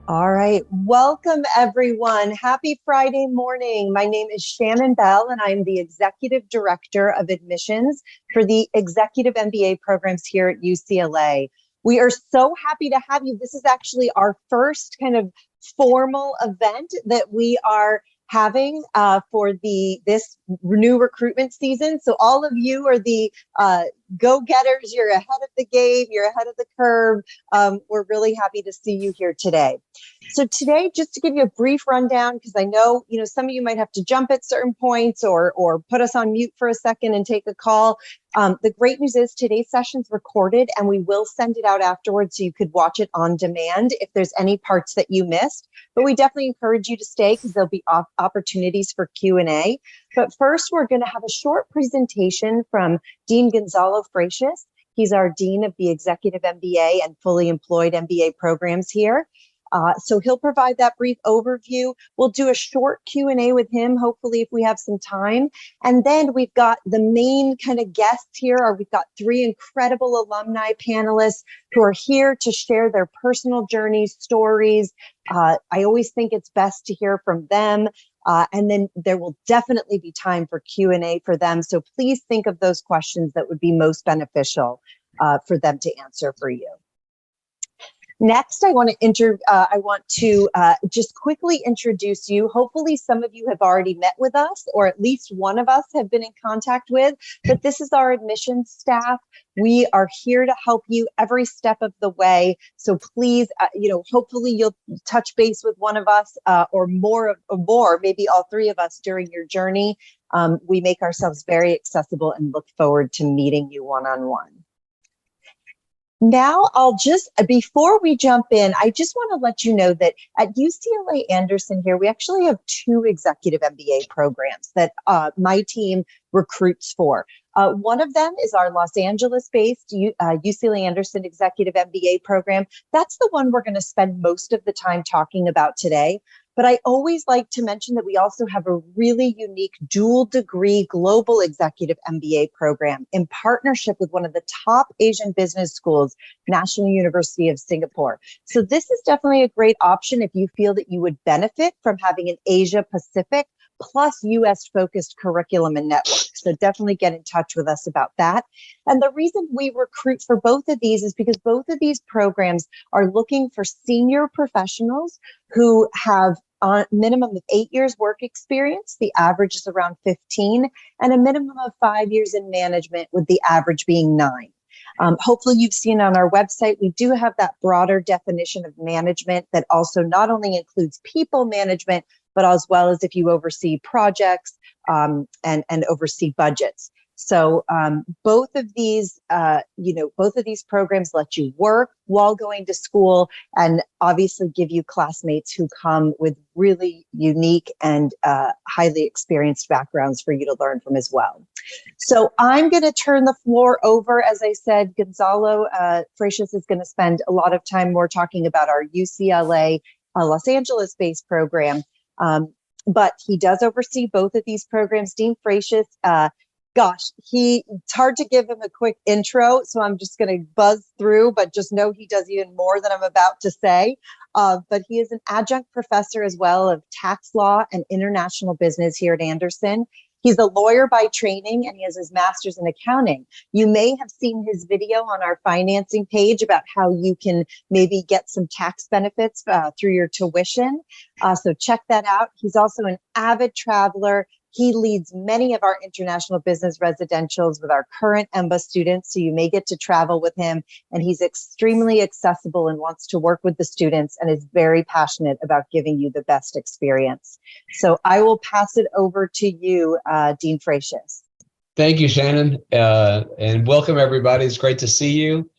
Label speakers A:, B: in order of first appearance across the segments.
A: All right. Welcome, everyone. Happy Friday morning. My name is Shannon Bell, and I'm the Executive Director of Admissions for the Executive MBA programs here at UCLA. We are so happy to have you. This is actually our first kind of formal event that we are having for this new recruitment season. So all of you are the go-getters. You're ahead of the game. You're ahead of the curve. We're really happy to see you here today. So today, just to give you a brief rundown, because I know, some of you might have to jump at certain points or put us on mute for a second and take a call. The great news is today's session's recorded and we will send it out afterwards so you could watch it on demand if there's any parts that you missed. But we definitely encourage you to stay because there'll be opportunities for Q&A. But first, we're going to have a short presentation from Dean Gonzalo Freixes. He's our Dean of the Executive MBA and Fully Employed MBA programs here. So he'll provide that brief overview. We'll do a short Q&A with him, hopefully, if we have some time. And then we've got the main kind of guests here. We've got three incredible alumni panelists who are here to share their personal journeys, stories. I always think it's best to hear from them. And then there will definitely be time for Q&A for them. So please think of those questions that would be most beneficial for them to answer for you. Next, I want to just quickly introduce you. Hopefully, some of you have already met with us, or at least one of us have been in contact with. But this is our admissions staff. We are here to help you every step of the way. So please, hopefully you'll touch base with one of us or more, maybe all three of us during your journey. We make ourselves very accessible and look forward to meeting you one-on-one. Now, before we jump in, I just want to let you know that at UCLA Anderson here, we actually have two executive MBA programs that my team recruits for. One of them is our Los Angeles-based UCLA Anderson Executive MBA program. That's the one we're going to spend most of the time talking about today. But I always like to mention that we also have a really unique dual degree global executive MBA program in partnership with one of the top Asian business schools, National University of Singapore. So this is definitely a great option if you feel that you would benefit from having an Asia Pacific plus US focused curriculum and network. So definitely get in touch with us about that. And the reason we recruit for both of these is because both of these programs are looking for senior professionals who have a minimum of 8 years work experience. The average is around 15, and a minimum of 5 years in management, with the average being 9. Hopefully you've seen on our website, we do have that broader definition of management that also not only includes people management, but as well as if you oversee projects and oversee budgets. So both of these programs let you work while going to school and obviously give you classmates who come with really unique and highly experienced backgrounds for you to learn from as well. So I'm going to turn the floor over. As I said, Gonzalo Freixes is going to spend a lot of time more talking about our UCLA Los Angeles-based program. But he does oversee both of these programs. Dean Freixes, it's hard to give him a quick intro, so I'm just going to buzz through, but just know he does even more than I'm about to say. But he is an adjunct professor as well of tax law and international business here at Anderson. He's a lawyer by training, and he has his master's in accounting. You may have seen his video on our financing page about how you can maybe get some tax benefits through your tuition. So check that out. He's also an avid traveler. He leads many of our international business residentials with our current EMBA students, so you may get to travel with him. And he's extremely accessible and wants to work with the students and is very passionate about giving you the best experience. So I will pass it over to you, Dean Freixes.
B: Thank you, Shannon, and welcome everybody. It's great to see you,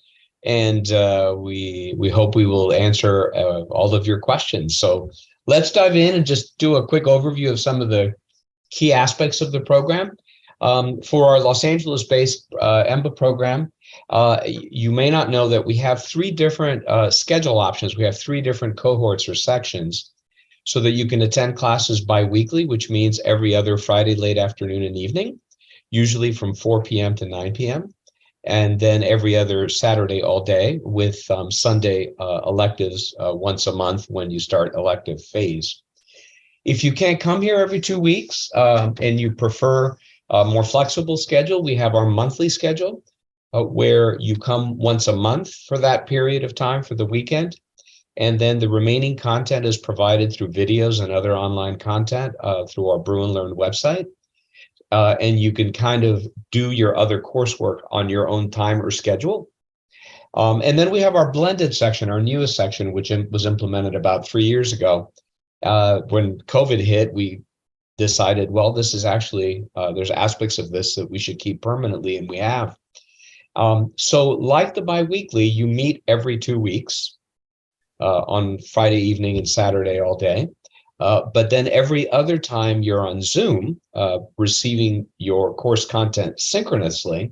B: and we hope we will answer all of your questions. So let's dive in and just do a quick overview of some of the key aspects of the program. For our Los Angeles-based EMBA program, you may not know that we have three different schedule options. We have three different cohorts or sections so that you can attend classes bi-weekly, which means every other Friday late afternoon and evening, usually from 4 p.m. to 9 p.m. and then every other Saturday all day, with Sunday electives once a month when you start elective phase. If you can't come here every 2 weeks and you prefer a more flexible schedule, we have our monthly schedule where you come once a month for that period of time for the weekend. And then the remaining content is provided through videos and other online content through our Brew and Learn website. And you can kind of do your other coursework on your own time or schedule. And then we have our blended section, our newest section, which was implemented about 3 years ago. When COVID hit, we decided, well, this is actually, there's aspects of this that we should keep permanently, and we have. So like the biweekly, you meet every 2 weeks on Friday evening and Saturday all day. But then every other time you're on Zoom, receiving your course content synchronously,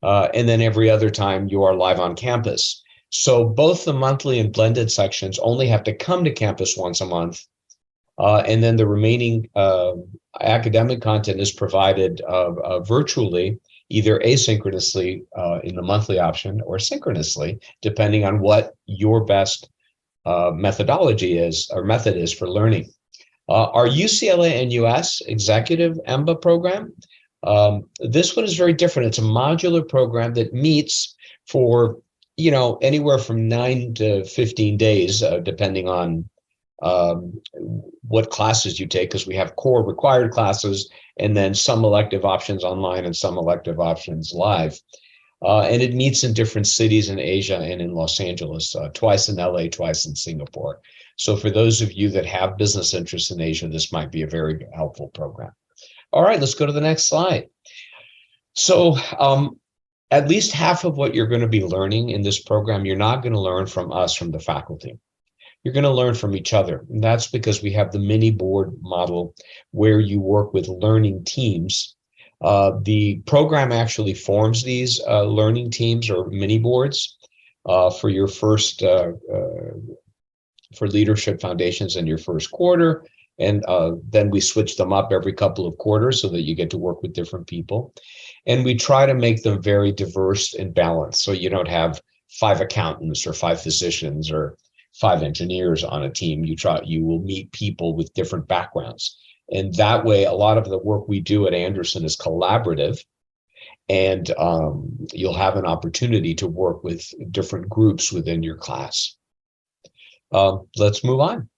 B: and then every other time you are live on campus. So both the monthly and blended sections only have to come to campus once a month. And then the remaining academic content is provided virtually, either asynchronously in the monthly option or synchronously, depending on what your best methodology is or method is for learning. Our UCLA and US Executive EMBA program, this one is very different. It's a modular program that meets for, anywhere from 9 to 15 days, depending on what classes you take, because we have core required classes and then some elective options online and some elective options live. And it meets in different cities in Asia and in Los Angeles, twice in LA, twice in Singapore. So for those of you that have business interests in Asia, this might be a very helpful program. All right, let's go to the next slide. So at least half of what you're going to be learning in this program, you're not going to learn from us, from the faculty. You're going to learn from each other. And that's because we have the mini board model where you work with learning teams. The program actually forms these learning teams or mini boards for your first, for leadership foundations in your first quarter. And then we switch them up every couple of quarters so that you get to work with different people. And we try to make them very diverse and balanced. So you don't have 5 accountants or 5 physicians or 5 engineers on a team. You will meet people with different backgrounds. And that way, a lot of the work we do at Anderson is collaborative, and you'll have an opportunity to work with different groups within your class. Let's move on.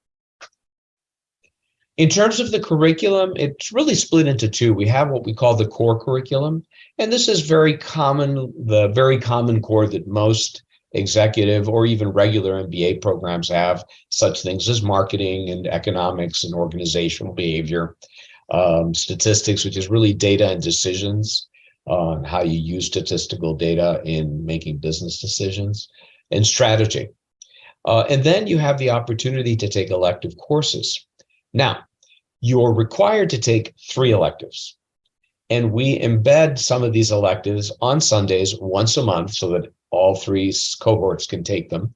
B: In terms of the curriculum, it's really split into 2. We have what we call the core curriculum, and this is very common, the very common core that most executive or even regular MBA programs have, such things as marketing and economics and organizational behavior, statistics, which is really data and decisions, how you use statistical data in making business decisions, and strategy. And then you have the opportunity to take elective courses. Now, you're required to take 3 electives, and we embed some of these electives on Sundays once a month so that all 3 cohorts can take them.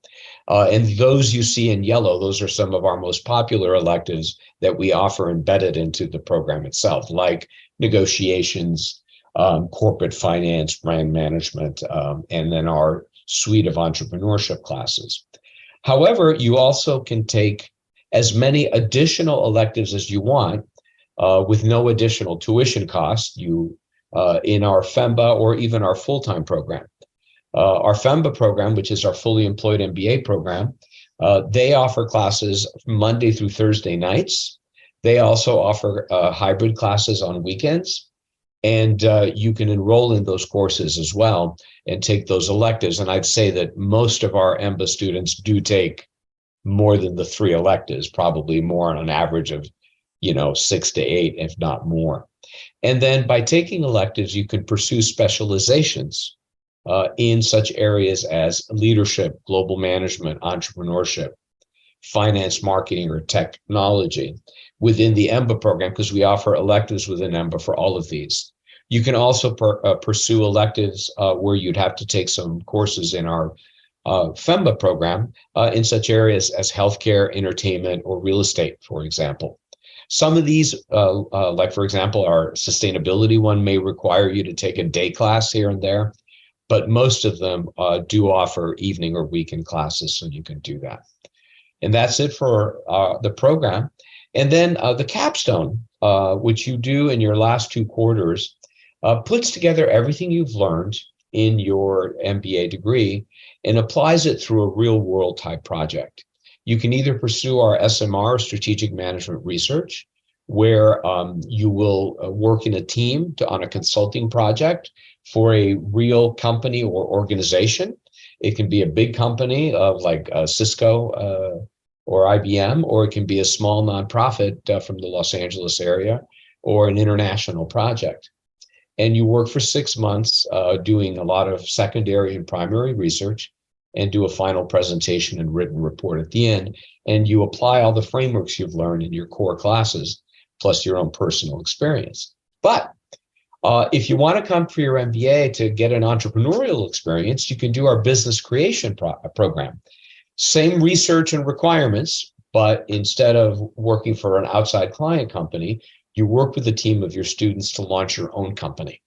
B: And those you see in yellow, those are some of our most popular electives that we offer embedded into the program itself, like negotiations, corporate finance, brand management, and then our suite of entrepreneurship classes. However, you also can take as many additional electives as you want with no additional tuition cost in our FEMBA or even our full-time program. Our FEMBA program, which is our fully employed MBA program, they offer classes Monday through Thursday nights. They also offer hybrid classes on weekends. And you can enroll in those courses as well and take those electives. And I'd say that most of our EMBA students do take more than the 3 electives, probably more on an average of, 6 to 8, if not more. And then by taking electives, you can pursue specializations in such areas as leadership, global management, entrepreneurship, finance, marketing, or technology within the EMBA program, because we offer electives within EMBA for all of these. You can also pursue electives where you'd have to take some courses in our FEMBA program in such areas as healthcare, entertainment, or real estate, for example. Some of these, like for example, our sustainability one may require you to take a day class here and there, but most of them do offer evening or weekend classes, so you can do that. And that's it for the program. And then the capstone, which you do in your last 2 quarters, puts together everything you've learned in your MBA degree and applies it through a real world type project. You can either pursue our SMR, Strategic Management Research, where you will work in a team on a consulting project for a real company or organization. It can be a big company like Cisco or IBM, or it can be a small nonprofit from the Los Angeles area, or an international project. And you work for 6 months doing a lot of secondary and primary research, and do a final presentation and written report at the end. And you apply all the frameworks you've learned in your core classes, plus your own personal experience. But if you want to come for your MBA to get an entrepreneurial experience, you can do our business creation program. Same research and requirements, but instead of working for an outside client company, you work with a team of your students to launch your own company.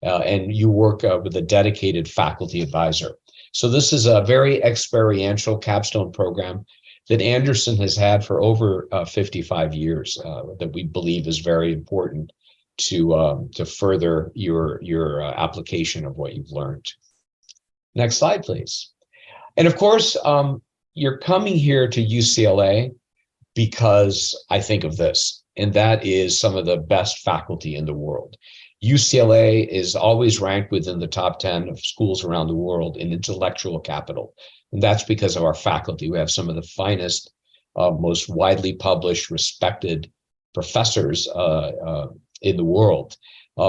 B: And you work with a dedicated faculty advisor. So this is a very experiential capstone program that Anderson has had for over 55 years that we believe is very important to further your application of what you've learned. Next slide, please. And of course, you're coming here to UCLA because I think of this, and that is some of the best faculty in the world. UCLA is always ranked within the top 10 of schools around the world in intellectual capital. And that's because of our faculty. We have some of the finest, most widely published, respected professors in the world,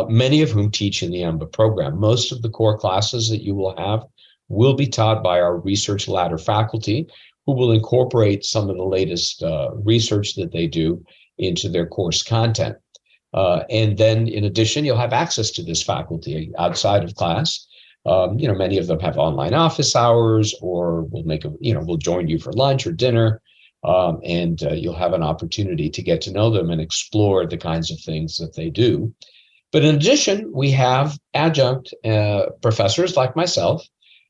B: many of whom teach in the EMBA program. Most of the core classes that you will have will be taught by our research ladder faculty, who will incorporate some of the latest research that they do into their course content. And then in addition, you'll have access to this faculty outside of class. Many of them have online office hours, or will join you for lunch or dinner. And you'll have an opportunity to get to know them and explore the kinds of things that they do. But in addition, we have adjunct professors like myself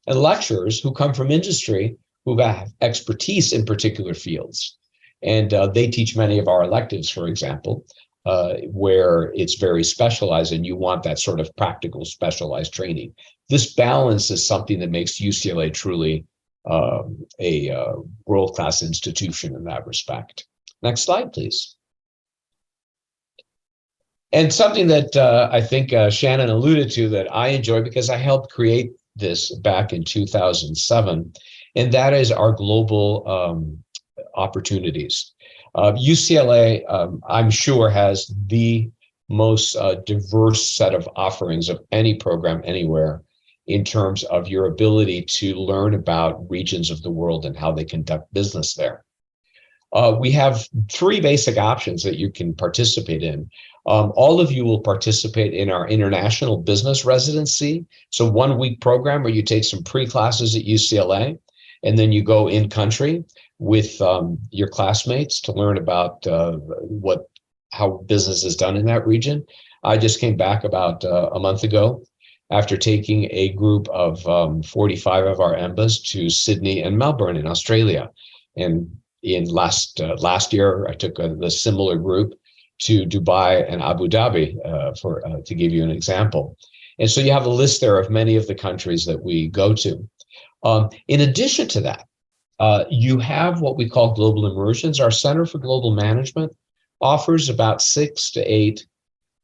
B: and lecturers who come from industry who have expertise in particular fields. And they teach many of our electives, for example, where it's very specialized and you want that sort of practical specialized training. This balance is something that makes UCLA truly a world-class institution in that respect. Next slide, please. And something that I think Shannon alluded to that I enjoy because I helped create this back in 2007, and that is our global opportunities. UCLA, I'm sure, has the most diverse set of offerings of any program anywhere in terms of your ability to learn about regions of the world and how they conduct business there. We have 3 basic options that you can participate in. All of you will participate in our international business residency. So 1-week program where you take some pre-classes at UCLA, and then you go in country with your classmates to learn about how business is done in that region. I just came back about a month ago after taking a group of 45 of our EMBAs to Sydney and Melbourne in Australia. And in last year, I took a similar group to Dubai and Abu Dhabi to give you an example. And so you have a list there of many of the countries that we go to. In addition to that, you have what we call global immersions. Our Center for Global Management offers about 6 to 8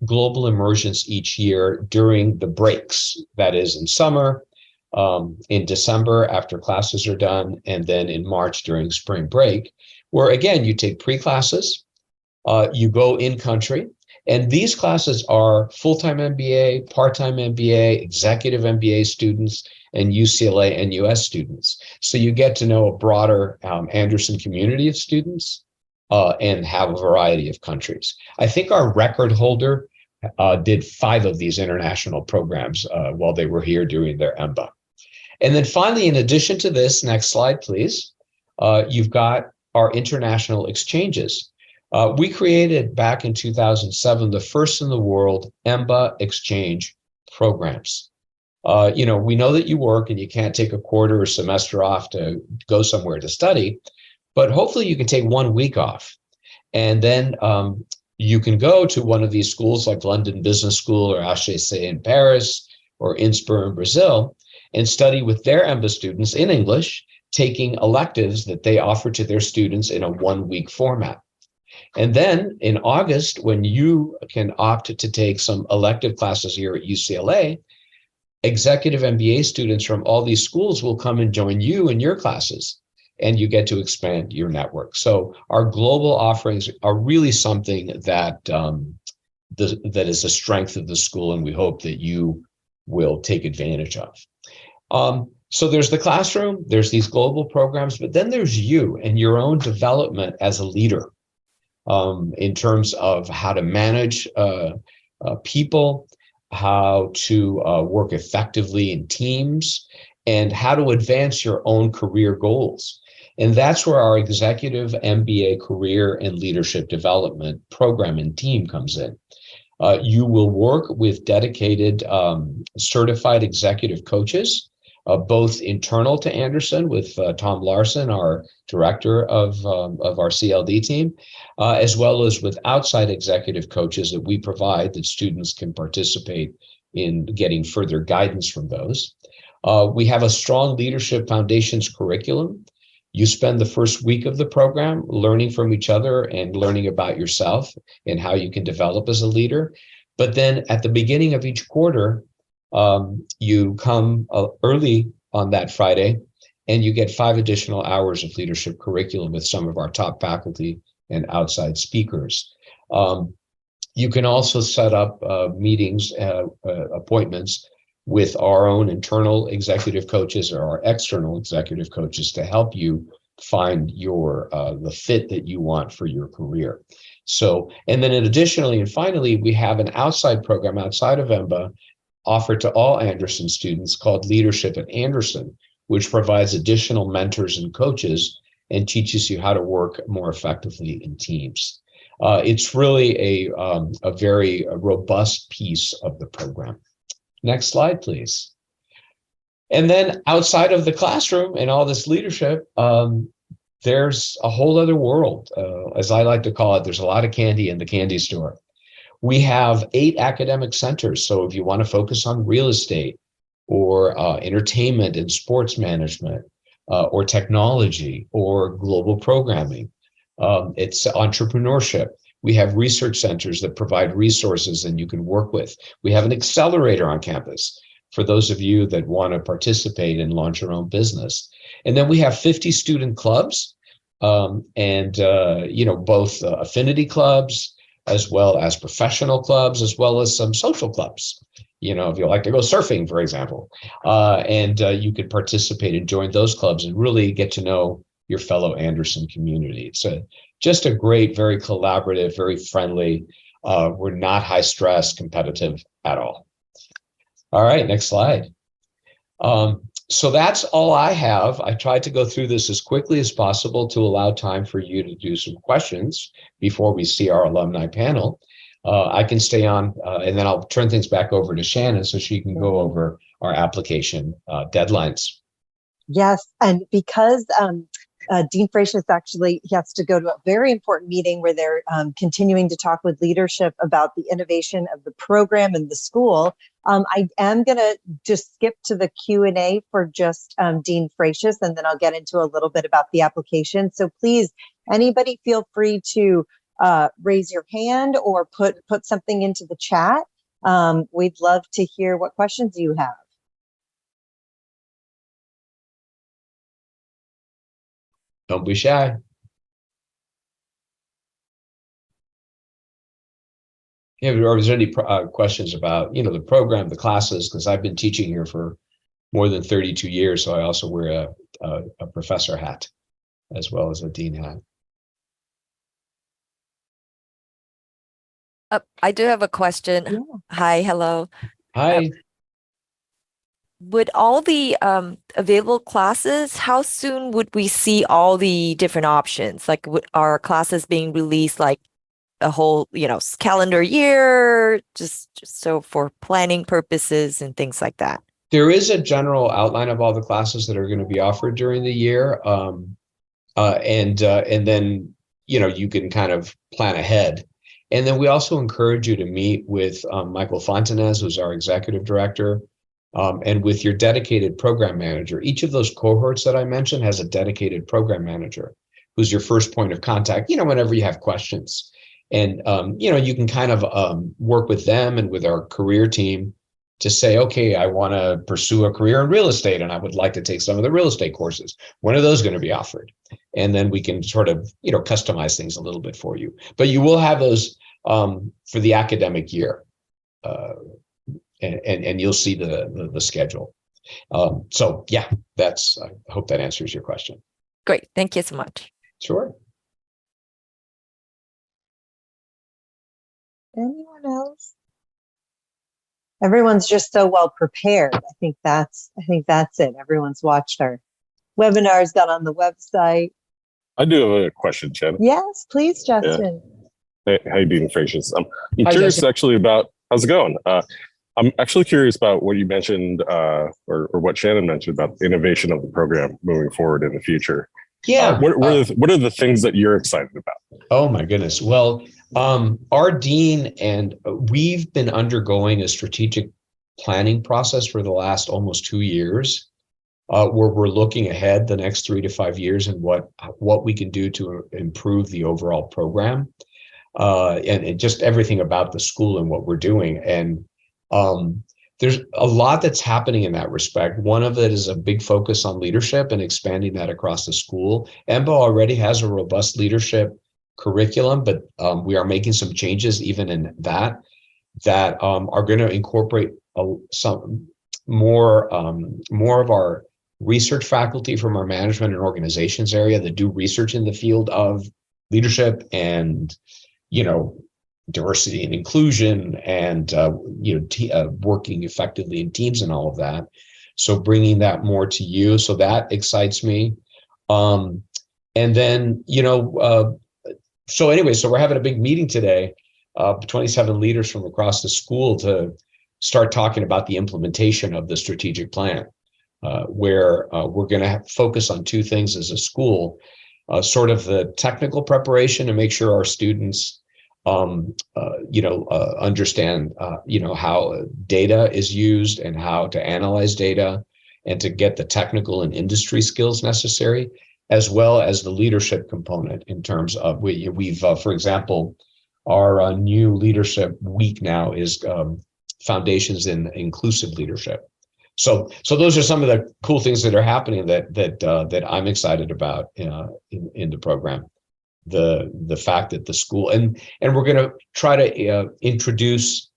B: global immersions each year during the breaks. That is in summer, in December after classes are done, and then in March during spring break, where again, you take pre-classes, you go in country, and these classes are full-time MBA, part-time MBA, executive MBA students, and UCLA and US students. So you get to know a broader Anderson community of students and have a variety of countries. I think our record holder did 5 of these international programs while they were here doing their EMBA. And then finally, in addition to this, next slide, please, you've got our international exchanges. We created back in 2007 the first in the world EMBA exchange programs. We know that you work and you can't take a quarter or semester off to go somewhere to study, but hopefully you can take 1 week off. And then you can go to one of these schools like London Business School or HEC in Paris or INSPIR in Brazil and study with their EMBA students in English, taking electives that they offer to their students in a 1 week format. And then in August, when you can opt to take some elective classes here at UCLA, executive MBA students from all these schools will come and join you in your classes, and you get to expand your network. So our global offerings are really something that that is a strength of the school, and we hope that you will take advantage of. So there's the classroom, there's these global programs, but then there's you and your own development as a leader in terms of how to manage people, how to work effectively in teams, and how to advance your own career goals. And that's where our executive MBA career and leadership development program and team comes in. You will work with dedicated certified executive coaches, both internal to Anderson with Tom Larson, our director of our CLD team, as well as with outside executive coaches that we provide that students can participate in getting further guidance from those. We have a strong leadership foundations curriculum. You spend the first week of the program learning from each other and learning about yourself and how you can develop as a leader. But then at the beginning of each quarter, you come early on that Friday and you get 5 additional hours of leadership curriculum with some of our top faculty and outside speakers. You can also set up meetings, appointments with our own internal executive coaches or our external executive coaches to help you find the fit that you want for your career. So, and then additionally, and finally, we have an outside program outside of EMBA offered to all Anderson students called Leadership at Anderson, which provides additional mentors and coaches and teaches you how to work more effectively in teams. It's really a very robust piece of the program. Next slide, please. And then outside of the classroom and all this leadership, there's a whole other world. As I like to call it, there's a lot of candy in the candy store. We have 8 academic centers. So if you want to focus on real estate or entertainment and sports management or technology or global programming, it's entrepreneurship. We have research centers that provide resources and you can work with. We have an accelerator on campus for those of you that want to participate and launch your own business. And then we have 50 student clubs and both affinity clubs, as well as professional clubs, as well as some social clubs. If you like to go surfing, for example, and you can participate and join those clubs and really get to know your fellow Anderson community. It's just a great, very collaborative, very friendly. We're not high stress, competitive at all. All right, next slide. So that's all I have. I tried to go through this as quickly as possible to allow time for you to do some questions before we see our alumni panel. I can stay on and then I'll turn things back over to Shannon so she can go over our application deadlines.
A: Yes, and because Dean Freixes he has to go to a very important meeting where they're continuing to talk with leadership about the innovation of the program and the school. I am going to just skip to the Q&A for just Dean Freixes, and then I'll get into a little bit about the application. So please, anybody feel free to raise your hand or put something into the chat. We'd love to hear what questions you have.
B: Don't be shy. Yeah, or is there any questions about, the program, the classes? Because I've been teaching here for more than 32 years, so I also wear a professor hat as well as a dean hat.
C: I do have a question.
A: Yeah.
C: Hi, hello.
B: Hi.
C: Would all the available classes, how soon would we see all the different options? Like, are classes being released like a whole, calendar year, just so for planning purposes and things like that?
B: There is a general outline of all the classes that are going to be offered during the year. And then, you can kind of plan ahead. And then we also encourage you to meet with Michael Fontanez, who's our executive director, and with your dedicated program manager. Each of those cohorts that I mentioned has a dedicated program manager who's your first point of contact, whenever you have questions. And, you can kind of work with them and with our career team to say, okay, I want to pursue a career in real estate and I would like to take some of the real estate courses. When are those going to be offered? And then we can sort of, customize things a little bit for you. But you will have those for the academic year. And you'll see the schedule. So yeah, I hope that answers your question.
C: Great. Thank you so much.
B: Sure.
A: Anyone else? Everyone's just so well prepared. I think that's it. Everyone's watched our webinars, got on the website.
D: I do have a question, Jen.
A: Yes, please, Justin.
D: Yeah. Hey, Dean Freixes. I'm
B: Hi,
D: curious
B: Justin.
D: actually about, how's it going? I'm actually curious about what you mentioned or what Shannon mentioned about the innovation of the program moving forward in the future.
B: Yeah.
D: What are the things that you're excited about?
B: Oh my goodness. Well, our dean and we've been undergoing a strategic planning process for the last almost 2 years, where we're looking ahead the next 3 to 5 years and what we can do to improve the overall program, and just everything about the school and what we're doing. And there's a lot that's happening in that respect. One of it is a big focus on leadership and expanding that across the school. EMBA already has a robust leadership curriculum, but we are making some changes even in that are going to incorporate some more of our research faculty from our management and organizations area that do research in the field of leadership and diversity and inclusion and working effectively in teams and all of that. So bringing that more to you, so that excites me. And then so we're having a big meeting today, 27 leaders from across the school to start talking about the implementation of the strategic plan, where we're going to focus on 2 things as a school, sort of the technical preparation to make sure our students understand, how data is used and how to analyze data and to get the technical and industry skills necessary, as well as the leadership component in terms of we've for example, our new leadership week now is foundations in inclusive leadership. So those are some of the cool things that are happening that I'm excited about in the program. The fact that the school and we're going to try to introduce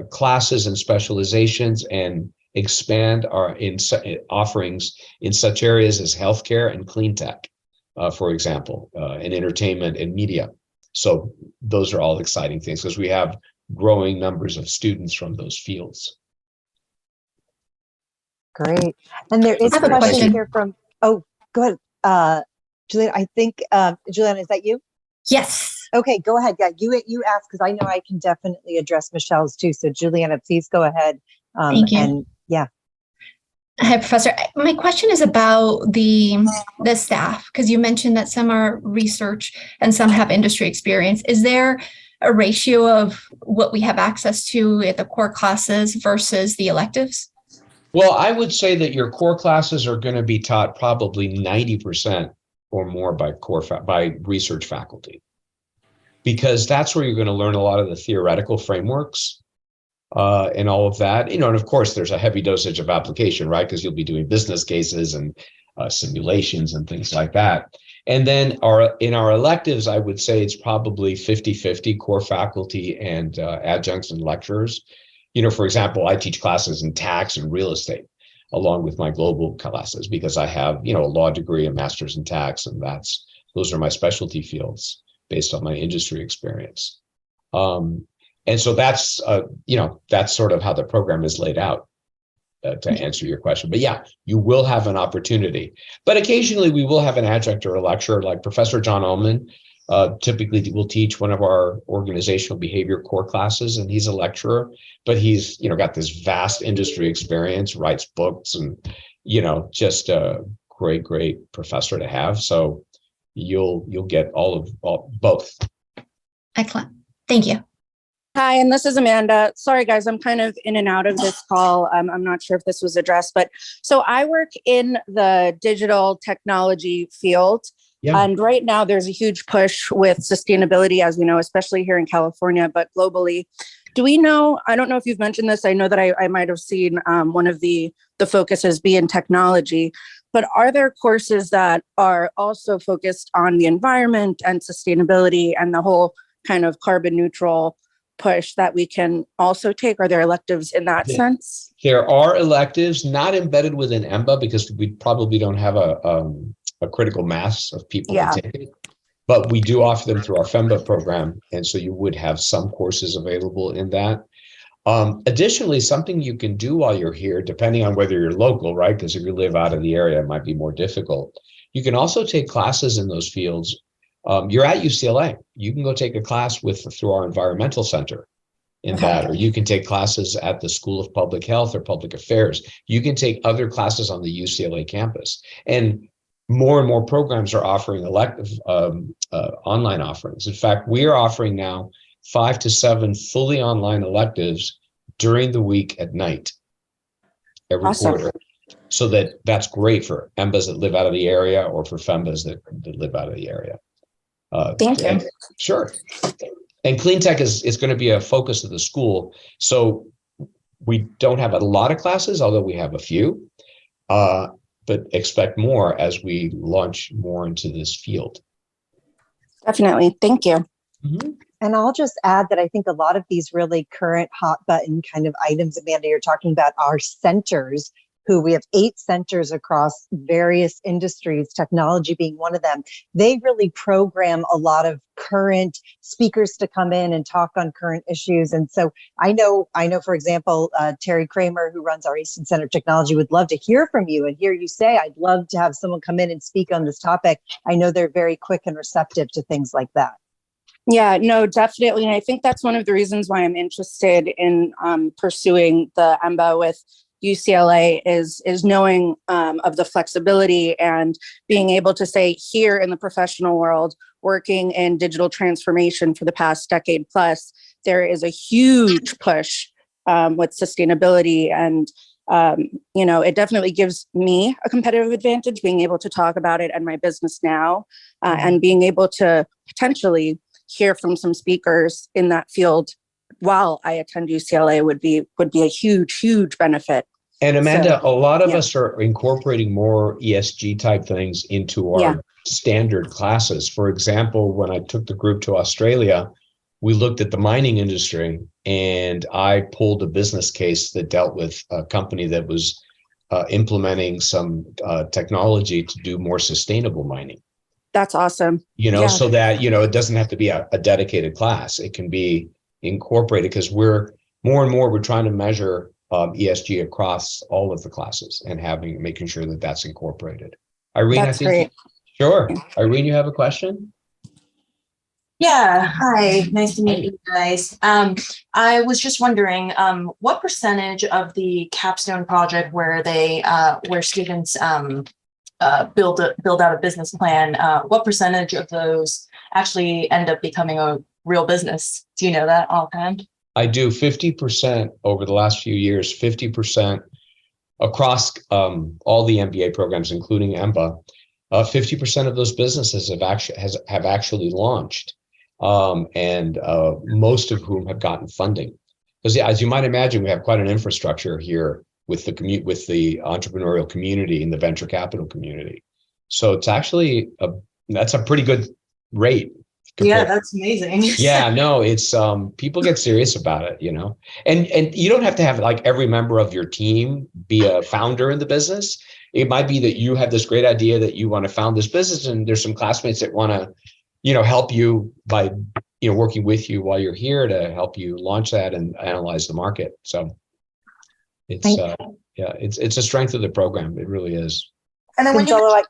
B: classes and specializations and expand our offerings in such areas as healthcare and clean tech, for example, and entertainment and media. So those are all exciting things because we have growing numbers of students from those fields.
A: Great. And there is a question here from, go ahead. Juliana, I think, Juliana, is that you?
E: Yes.
A: Okay, go ahead. Yeah, you ask, because I know I can definitely address Michelle's too. So Juliana, please go ahead.
E: Thank you.
A: And yeah.
E: Hi, Professor. My question is about the staff, because you mentioned that some are research and some have industry experience. Is there a ratio of what we have access to at the core classes versus the electives?
B: Well, I would say that your core classes are going to be taught probably 90% or more by research faculty, because that's where you're going to learn a lot of the theoretical frameworks and all of that. And of course, there's a heavy dosage of application, right? Because you'll be doing business cases and simulations and things like that. And then in our electives, I would say it's probably 50-50 core faculty and adjuncts and lecturers. For example, I teach classes in tax and real estate along with my global classes because I have, a law degree, a master's in tax, and those are my specialty fields based on my industry experience. And so that's sort of how the program is laid out to answer your question. But yeah, you will have an opportunity. But occasionally we will have an adjunct or a lecturer like Professor John Ullman, typically will teach one of our organizational behavior core classes, and he's a lecturer, but he's, got this vast industry experience, writes books, and, just a great professor to have. So you'll get both.
E: Excellent. Thank you.
F: Hi, and this is Amanda. Sorry, guys, I'm kind of in and out of this call. I'm not sure if this was addressed, but so I work in the digital technology field. Yeah. And right now there's a huge push with sustainability, as we know, especially here in California, but globally. Do we know, I don't know if you've mentioned this, I know that I might have seen one of the focuses be in technology, but are there courses that are also focused on the environment and sustainability and the whole kind of carbon neutral push that we can also take? Are there electives in that sense?
B: There are electives not embedded within EMBA because we probably don't have a critical mass of people to take it. But we do offer them through our FEMBA program. And so you would have some courses available in that. Additionally, something you can do while you're here, depending on whether you're local, right? Because if you live out of the area, it might be more difficult. You can also take classes in those fields. You're at UCLA. You can go take a class through our environmental center in that, or you can take classes at the School of Public Health or Public Affairs. You can take other classes on the UCLA campus. And more programs are offering elective online offerings. In fact, we are offering now 5 to 7 fully online electives during the week at night every quarter. So that's great for EMBAs that live out of the area or for FEMBAs that live out of the area.
F: Thank you.
B: Sure. And clean tech is going to be a focus of the school. So we don't have a lot of classes, although we have a few, but expect more as we launch more into this field.
F: Definitely. Thank you.
B: Mm-hmm.
A: And I'll just add that I think a lot of these really current hot button kind of items, Amanda, you're talking about are centers who we have 8 centers across various industries, technology being one of them. They really program a lot of current speakers to come in and talk on current issues. And so I know, for example, Terry Kramer, who runs our Easton Center of Technology, would love to hear from you and hear you say, I'd love to have someone come in and speak on this topic. I know they're very quick and receptive to things like that.
F: Yeah, no, definitely. And I think that's one of the reasons why I'm interested in pursuing the EMBA with UCLA is knowing of the flexibility and being able to say here in the professional world, working in digital transformation for the past decade plus, there is a huge push with sustainability. And, it definitely gives me a competitive advantage being able to talk about it in my business now and being able to potentially hear from some speakers in that field while I attend UCLA would be a huge benefit.
B: And Amanda, a lot of us are incorporating more ESG type things into our standard classes. For example, when I took the group to Australia, we looked at the mining industry and I pulled a business case that dealt with a company that was implementing some technology to do more sustainable mining.
F: That's awesome.
B: So that, it doesn't have to be a dedicated class. It can be incorporated because we're trying to measure ESG across all of the classes and making sure that that's incorporated. Irene,
F: that's great.
B: Sure. Irene, you have a question?
G: Yeah. Hi. Nice to meet you guys. I was just wondering, what percentage of the capstone project where students build out a business plan, what percentage of those actually end up becoming a real business? Do you know that offhand?
B: I do. 50% over the last few years, 50% across all the MBA programs, including EMBA. 50% of those businesses have actually launched, and most of whom have gotten funding. Because as you might imagine, we have quite an infrastructure here with the entrepreneurial community and the venture capital community. So it's actually that's a pretty good rate.
G: Yeah, that's amazing.
B: Yeah, no, it's people get serious about it, and you don't have to have like every member of your team be a founder in the business. It might be that you have this great idea that you want to found this business, and there's some classmates that want to, help you by, working with you while you're here to help you launch that and analyze the market. So it's it's a strength of the program. It really is.
G: And then
A: Gonzalo,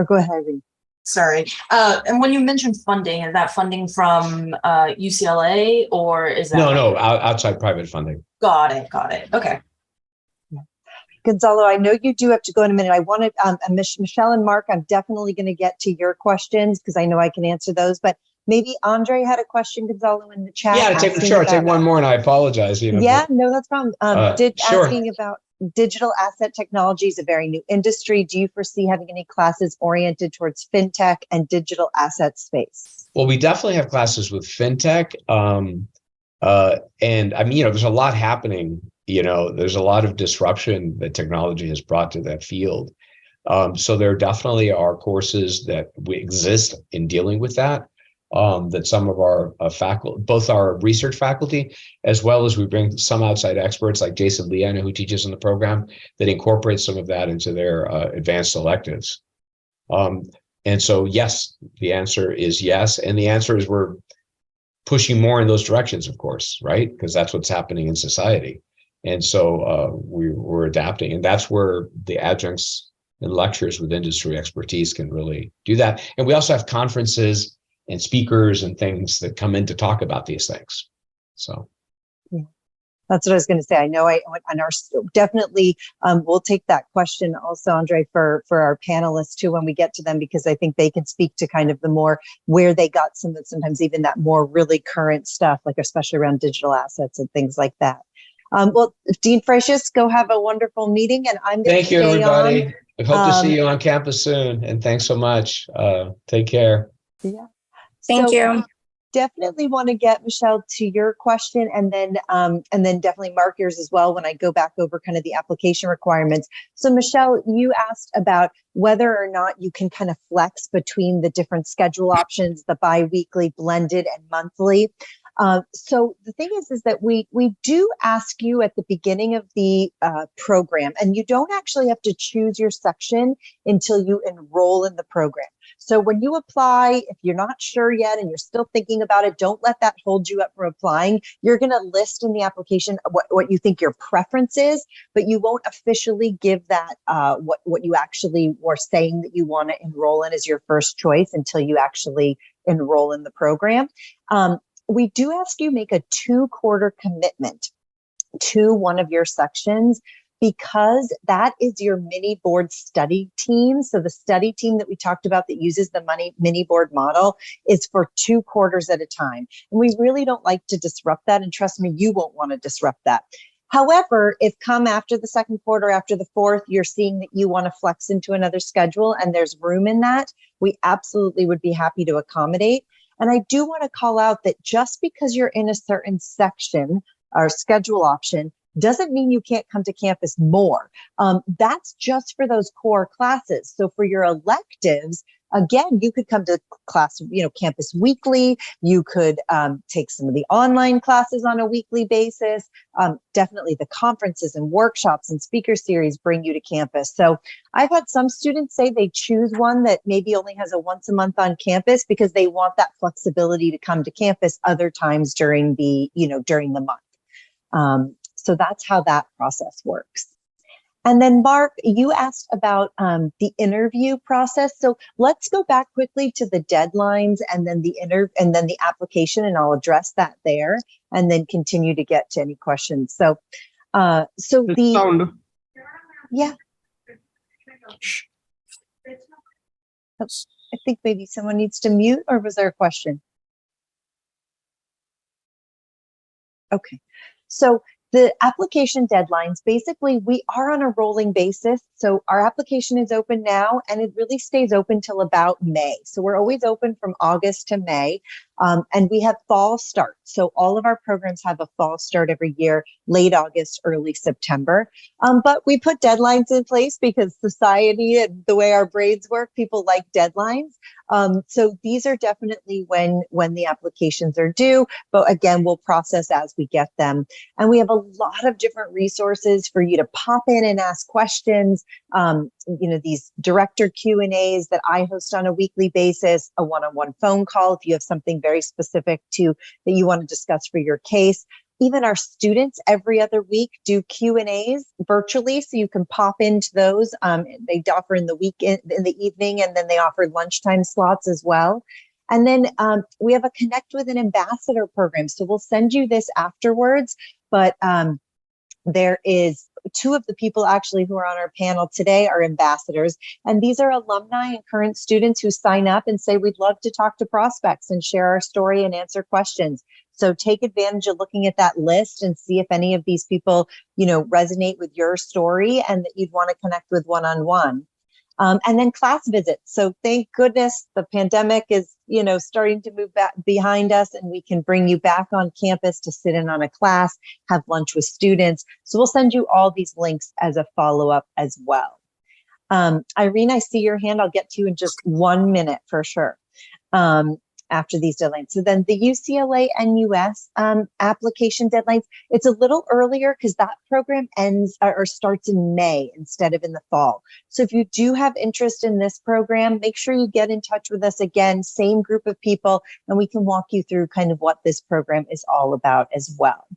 A: go ahead, Irene.
G: Sorry. And when you mentioned funding, is that funding from UCLA or is that?
B: No, outside private funding.
G: Got it. Got it. Okay.
A: Gonzalo, I know you do have to go in a minute. I wanted, Michelle and Mark, I'm definitely going to get to your questions because I know I can answer those, but maybe Andre had a question, Gonzalo, in the chat.
B: Yeah, take one more and I apologize.
A: Yeah, no, that's problem.
B: Sure.
A: Asking about digital asset technology is a very new industry. Do you foresee having any classes oriented towards fintech and digital asset space?
B: Well, we definitely have classes with fintech. And I mean, there's a lot happening. There's a lot of disruption that technology has brought to that field. So there definitely are courses that exist in dealing with that. That some of our faculty, both our research faculty, as well as we bring some outside experts like Jason Leanna, who teaches in the program, that incorporate some of that into their advanced electives. And so, yes, the answer is yes. And the answer is we're pushing more in those directions, of course, right? Because that's what's happening in society. And so we're adapting. And that's where the adjuncts and lecturers with industry expertise can really do that. And we also have conferences and speakers and things that come in to talk about these things. So.
A: Yeah. That's what I was going to say. I know definitely we'll take that question also, Andre, for our panelists too, when we get to them, because I think they can speak to kind of the more where they got sometimes even that more really current stuff, like especially around digital assets and things like that. Well, Dean Freixes, go have a wonderful meeting, and I'm going to stay on.
B: Thank you, everybody. I hope to see you on campus soon, and thanks so much. Take care.
A: Yeah.
F: Thank you.
A: Definitely want to get, Michelle, to your question, and then definitely mark yours as well when I go back over kind of the application requirements. So Michelle, you asked about whether or not you can kind of flex between the different schedule options, the biweekly, blended, and monthly. So the thing is that we do ask you at the beginning of the program, and you don't actually have to choose your section until you enroll in the program. So when you apply, if you're not sure yet and you're still thinking about it, don't let that hold you up from applying. You're going to list in the application what you think your preference is, but you won't officially give that what you actually were saying that you want to enroll in as your first choice until you actually enroll in the program. We do ask you make a 2-quarter commitment to one of your sections, because that is your mini board study team. So the study team that we talked about that uses the mini board model is for 2 quarters at a time. And we really don't like to disrupt that. And trust me, you won't want to disrupt that. However, if come after the 2nd quarter, after the 4th, you're seeing that you want to flex into another schedule and there's room in that, we absolutely would be happy to accommodate. And I do want to call out that just because you're in a certain section or schedule option doesn't mean you can't come to campus more. That's just for those core classes. So for your electives, again, you could come to class, campus weekly. You could take some of the online classes on a weekly basis. Definitely the conferences and workshops and speaker series bring you to campus. So I've had some students say they choose one that maybe only has a once a month on campus because they want that flexibility to come to campus other times during the month. So that's how that process works. And then Mark, you asked about the interview process. So let's go back quickly to the deadlines and then the application, and I'll address that there and then continue to get to any questions. So yeah. I think maybe someone needs to mute, or was there a question? Okay. So the application deadlines, basically, we are on a rolling basis. So our application is open now, and it really stays open till about May. So we're always open from August to May, and we have fall start. So all of our programs have a fall start every year, late August, early September. But we put deadlines in place because society and the way our brains work, people like deadlines. So these are definitely when the applications are due, but again, we'll process as we get them. And we have a lot of different resources for you to pop in and ask questions. These director Q&As that I host on a weekly basis, a one-on-one phone call if you have something very specific that you want to discuss for your case. Even our students every other week do Q&As virtually, so you can pop into those. They offer in the weekend, in the evening, and then they offer lunchtime slots as well. And then we have a Connect with an Ambassador program. So we'll send you this afterwards, but there is 2 of the people actually who are on our panel today are ambassadors. And these are alumni and current students who sign up and say, we'd love to talk to prospects and share our story and answer questions. So take advantage of looking at that list and see if any of these people, resonate with your story and that you'd want to connect with one-on-one. And then class visits. So thank goodness the pandemic is, starting to move back behind us, and we can bring you back on campus to sit in on a class, have lunch with students. So we'll send you all these links as a follow-up as well. Irene, I see your hand. I'll get to you in just 1 minute for sure. After these deadlines. So then the UCLA NUS application deadlines, it's a little earlier because that program ends or starts in May instead of in the fall. So if you do have interest in this program, make sure you get in touch with us again, same group of people, and we can walk you through kind of what this program is all about as well.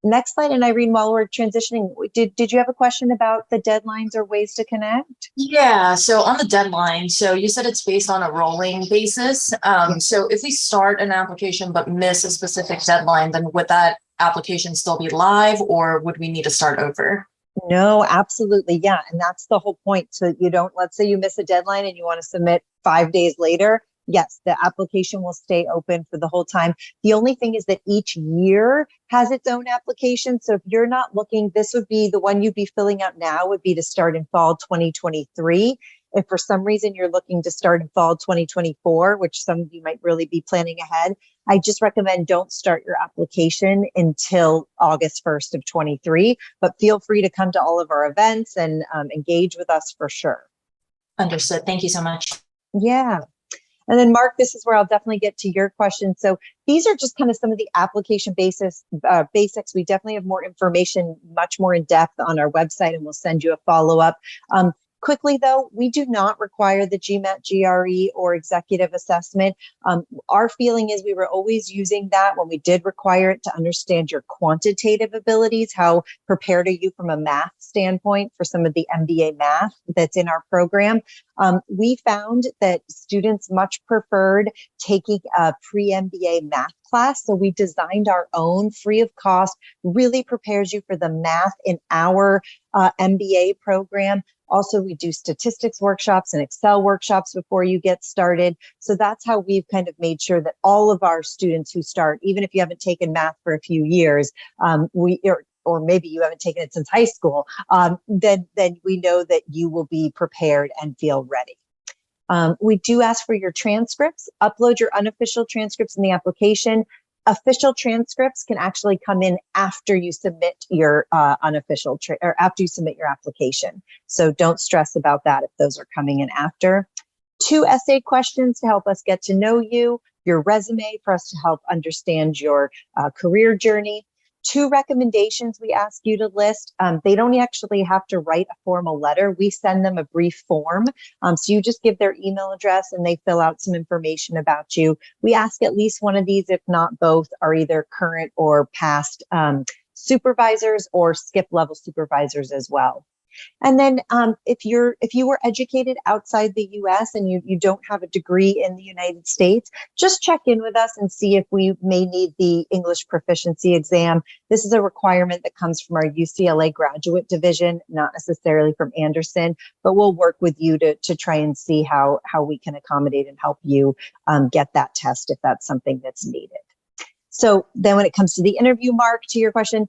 A: Next slide. And Irene, while we're transitioning, did you have a question about the deadlines or ways to connect?
G: Yeah, so on the deadline, so you said it's based on a rolling basis. So if we start an application but miss a specific deadline, then would that application still be live, or would we need to start over?
A: No, absolutely. Yeah. And that's the whole point. So you don't, let's say you miss a deadline and you want to submit 5 days later. Yes, the application will stay open for the whole time. The only thing is that each year has its own application. So if you're not looking, this would be the one you'd be filling out now would be to start in fall 2023. If for some reason you're looking to start in fall 2024, which some of you might really be planning ahead, I just recommend don't start your application until August 1st of 23, but feel free to come to all of our events and engage with us for sure.
G: Understood. Thank you so much.
A: Yeah. And then Mark, this is where I'll definitely get to your question. So these are just kind of some of the application basics. We definitely have more information, much more in depth on our website, and we'll send you a follow-up. Quickly, though, we do not require the GMAT, GRE, or executive assessment. Our feeling is we were always using that when we did require it to understand your quantitative abilities. How prepared are you from a math standpoint for some of the MBA math that's in our program? We found that students much preferred taking a pre-MBA math class. So we designed our own free of cost, really prepares you for the math in our MBA program. Also, we do statistics workshops and Excel workshops before you get started. So that's how we've kind of made sure that all of our students who start, even if you haven't taken math for a few years, or maybe you haven't taken it since high school, then we know that you will be prepared and feel ready. We do ask for your transcripts. Upload your unofficial transcripts in the application. Official transcripts can actually come in after you submit your unofficial or after you submit your application. So don't stress about that if those are coming in after. 2 essay questions to help us get to know you, your resume for us to help understand your career journey. 2 recommendations we ask you to list. They don't actually have to write a formal letter. We send them a brief form. So you just give their email address and they fill out some information about you. We ask at least one of these, if not both, are either current or past supervisors or skip level supervisors as well. And then if you were educated outside the US and you don't have a degree in the United States, just check in with us and see if we may need the English proficiency exam. This is a requirement that comes from our UCLA graduate division, not necessarily from Anderson, but we'll work with you to try and see how we can accommodate and help you get that test if that's something that's needed. So then when it comes to the interview, Mark, to your question,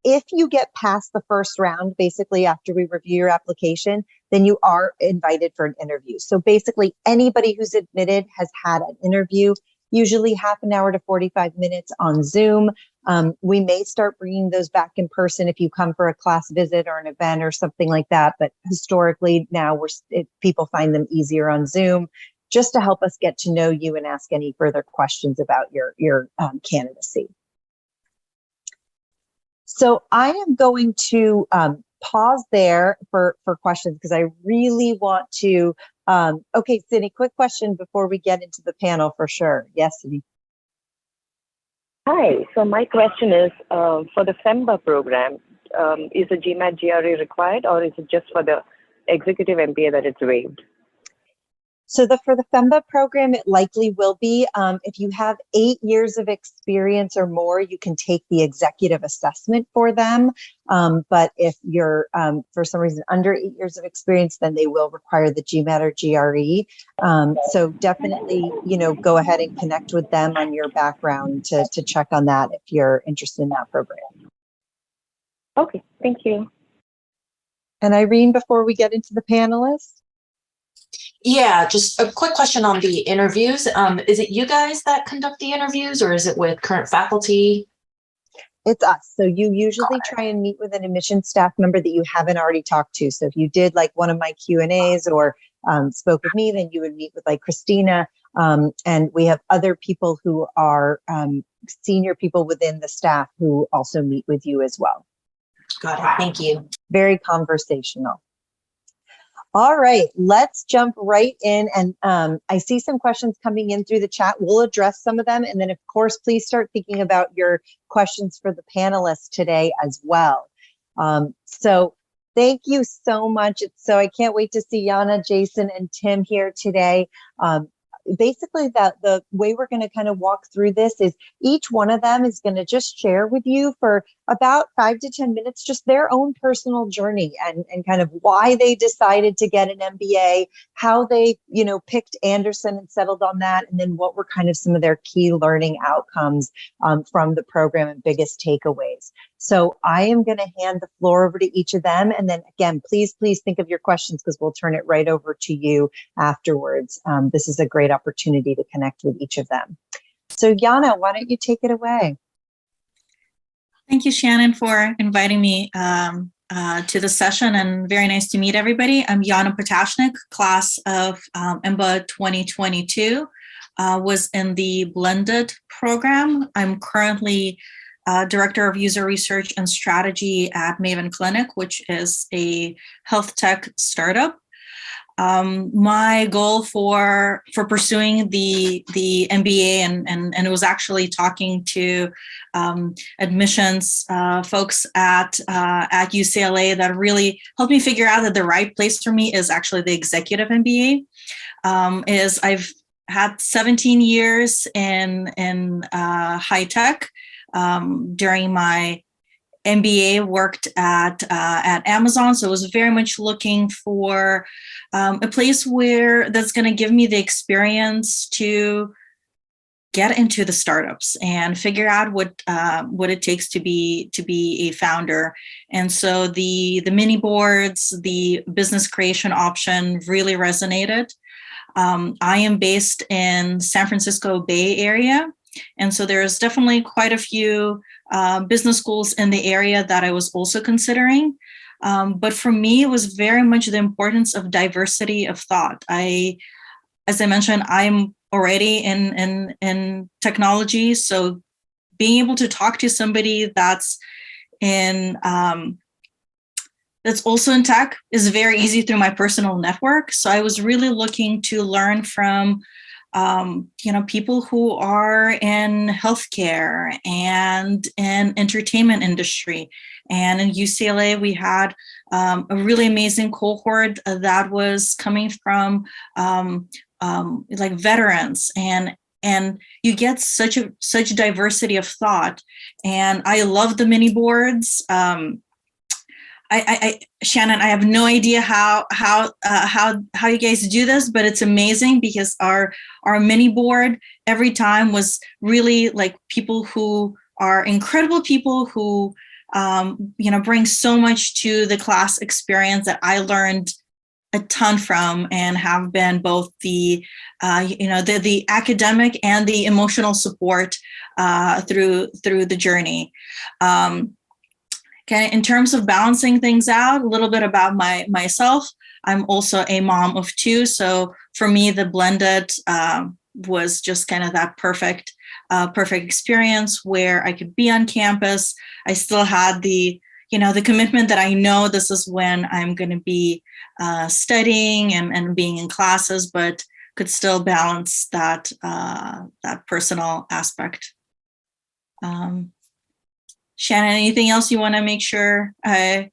A: if you get past the first round, basically after we review your application, then you are invited for an interview. So basically anybody who's admitted has had an interview, usually half an hour to 45 minutes on Zoom. We may start bringing those back in person if you come for a class visit or an event or something like that. But historically now people find them easier on Zoom, just to help us get to know you and ask any further questions about your candidacy. So I am going to pause there for questions because I really want to, okay, Sydney, quick question before we get into the panel for sure. Yes, Sydney.
H: Hi. So my question is, for the FEMBA program, is the GMAT GRE required, or is it just for the executive MBA that it's waived?
A: So for the FEMBA program, it likely will be. If you have 8 years of experience or more, you can take the executive assessment for them. But if you're, for some reason, under 8 years of experience, then they will require the GMAT or GRE. So definitely, go ahead and connect with them on your background to check on that if you're interested in that program.
H: Okay, thank you.
A: And Irene, before we get into the panelists?
G: Yeah, just a quick question on the interviews. Is it you guys that conduct the interviews, or is it with current faculty?
A: It's us. So you usually try and meet with an admissions staff member that you haven't already talked to. So if you did like one of my Q&As or spoke with me, then you would meet with like Christina. And we have other people who are senior people within the staff who also meet with you as well.
G: Got it. Thank you.
A: Very conversational. All right, let's jump right in. And I see some questions coming in through the chat. We'll address some of them. And then, of course, please start thinking about your questions for the panelists today as well. So thank you so much. I can't wait to see Yana, Jason, and Tim here today. Basically, the way we're going to kind of walk through this is each one of them is going to just share with you for about 5 to 10 minutes, just their own personal journey and kind of why they decided to get an MBA, how they, picked Anderson and settled on that, and then what were kind of some of their key learning outcomes from the program and biggest takeaways. So I am going to hand the floor over to each of them. And then again, please think of your questions because we'll turn it right over to you afterwards. This is a great opportunity to connect with each of them. So Yana, why don't you take it away?
I: Thank you, Shannon, for inviting me to the session, and very nice to meet everybody. I'm Yana Potashnik, class of EMBA 2022, was in the blended program. I'm currently Director of User Research and Strategy at Maven Clinic, which is a health tech startup. My goal for pursuing the MBA and it was actually talking to admissions folks at UCLA that really helped me figure out that the right place for me is actually the executive MBA. Is I've had 17 years in high tech. During my MBA, worked at Amazon, so I was very much looking for a place where that's going to give me the experience to get into the startups and figure out what it takes to be a founder. And so the mini boards, the business creation option really resonated. I am based in San Francisco Bay Area. And so there's definitely quite a few business schools in the area that I was also considering. But for me, it was very much the importance of diversity of thought. As I mentioned, I'm already in technology. So being able to talk to somebody that's also in tech is very easy through my personal network. So I was really looking to learn from people who are in healthcare and in entertainment industry. And in UCLA, we had a really amazing cohort that was coming from like veterans, and you get such diversity of thought. And I love the mini boards. Shannon, I have no idea how you guys do this, but it's amazing because our mini board every time was really like people who are incredible people who bring so much to the class experience that I learned a ton from, and have been both the academic and the emotional support through the journey. Okay, in terms of balancing things out, a little bit about myself. I'm also a mom of 2. So for me, the blended was just kind of that perfect experience where I could be on campus. I still had the commitment that I know this is when I'm going to be studying and being in classes, but could still balance that personal aspect. Shannon, anything else you want to make sure? I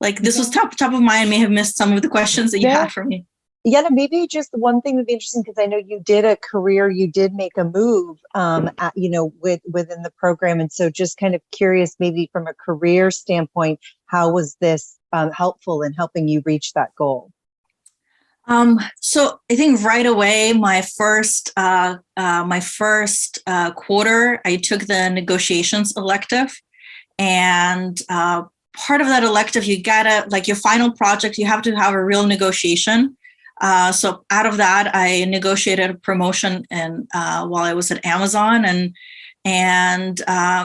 I: like this was top of mind. May have missed some of the questions that you had for me.
A: Yeah, no, maybe just one thing would be interesting because I know you did a career, you did make a move, within the program, and so just kind of curious, maybe from a career standpoint, how was this helpful in helping you reach that goal?
I: So I think right away, my first quarter, I took the negotiations elective, and part of that elective, you gotta, like your final project, you have to have a real negotiation. So out of that, I negotiated a promotion and while I was at Amazon, and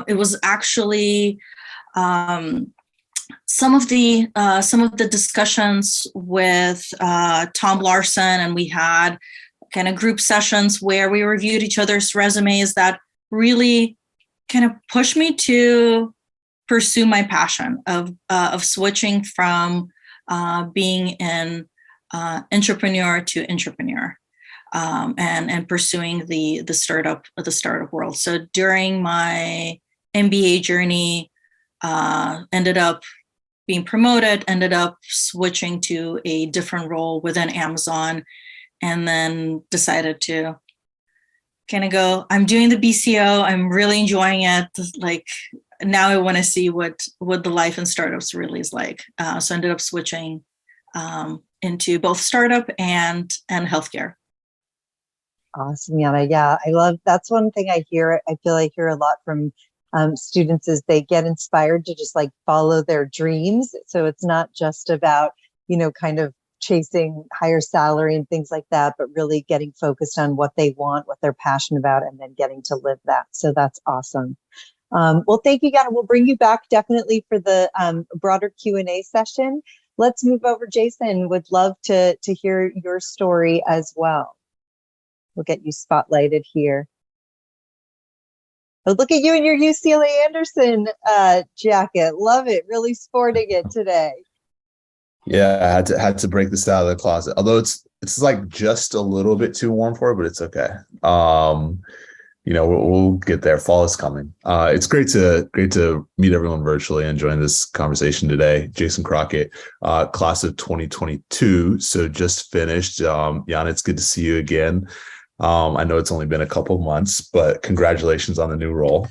I: it was actually some of the discussions with Tom Larson, and we had kind of group sessions where we reviewed each other's resumes that really kind of pushed me to pursue my passion of switching from being an entrepreneur to entrepreneur, and pursuing the startup world. So during my MBA journey, ended up being promoted, ended up switching to a different role within Amazon, and then decided to kind of go, I'm doing the BCO, I'm really enjoying it. Like now I want to see what the life in startups really is like. So I ended up switching into both startup and healthcare.
A: Awesome, Yana. Yeah, I love, that's one thing I hear. I feel I hear a lot from students is they get inspired to just like follow their dreams. So it's not just about, kind of chasing higher salary and things like that, but really getting focused on what they want, what they're passionate about, and then getting to live that. So that's awesome. Well, thank you, Yana. We'll bring you back definitely for the broader Q&A session. Let's move over. Jason, would love to hear your story as well. We'll get you spotlighted here. Oh, look at you in your UCLA Anderson jacket. Love it. Really sporting it today.
J: Yeah, I had to break this out of the closet. Although it's like just a little bit too warm for it, but it's okay. We'll get there. Fall is coming. It's great to meet everyone virtually and join this conversation today. Jason Crockett, class of 2022. So just finished. Yana, it's good to see you again. I know it's only been a couple of months, but congratulations on the new role.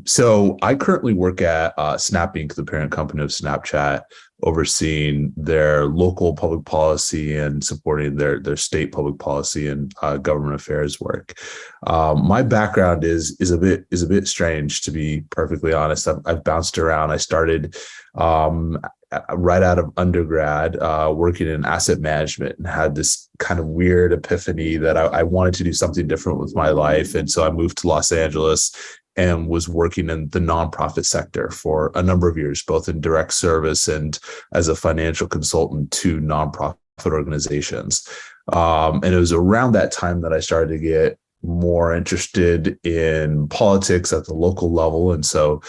J: So I currently work at Snap Inc., the parent company of Snapchat, overseeing their local public policy and supporting their state public policy and government affairs work. My background is a bit strange, to be perfectly honest. I've bounced around. I started right out of undergrad working in asset management and had this kind of weird epiphany that I wanted to do something different with my life. And so I moved to Los Angeles and was working in the nonprofit sector for a number of years, both in direct service and as a financial consultant to nonprofit organizations. And it was around that time that I started to get more interested in politics at the local level. And so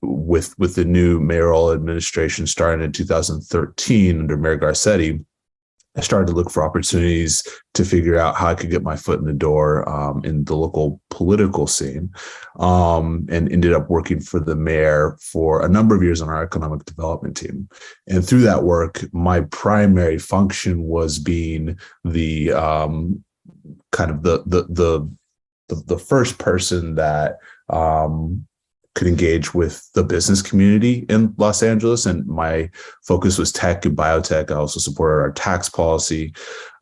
J: with the new mayoral administration starting in 2013 under Mayor Garcetti, I started to look for opportunities to figure out how I could get my foot in the door in the local political scene, and ended up working for the mayor for a number of years on our economic development team. And through that work, my primary function was being the kind of the first person that could engage with the business community in Los Angeles. And my focus was tech and biotech. I also supported our tax policy,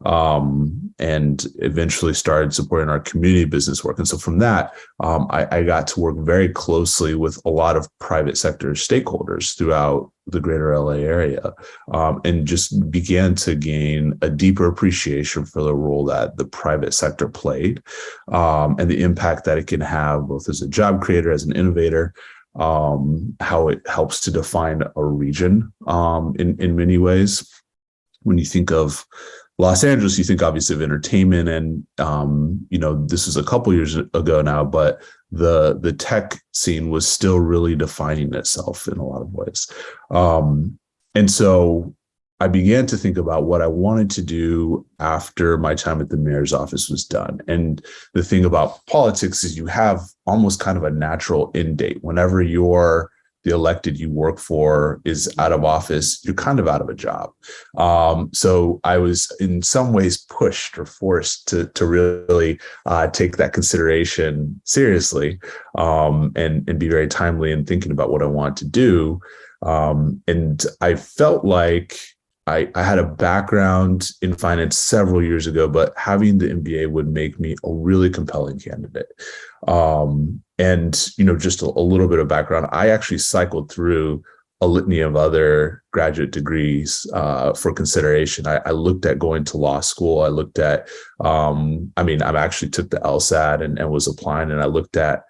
J: and eventually started supporting our community business work. And so from that, I got to work very closely with a lot of private sector stakeholders throughout the greater LA area, and just began to gain a deeper appreciation for the role that the private sector played, and the impact that it can have both as a job creator, as an innovator, how it helps to define a region in many ways. When you think of Los Angeles, you think obviously of entertainment, and this was a couple years ago now, but the tech scene was still really defining itself in a lot of ways. And so I began to think about what I wanted to do after my time at the mayor's office was done. And the thing about politics is you have almost kind of a natural end date. Whenever the elected you work for is out of office, you're kind of out of a job. So I was in some ways pushed or forced to really take that consideration seriously, and be very timely in thinking about what I want to do. And I felt like I had a background in finance several years ago, but having the MBA would make me a really compelling candidate. And, just a little bit of background, I actually cycled through a litany of other graduate degrees for consideration. I looked at going to law school. I looked at, I actually took the LSAT and was applying, and I looked at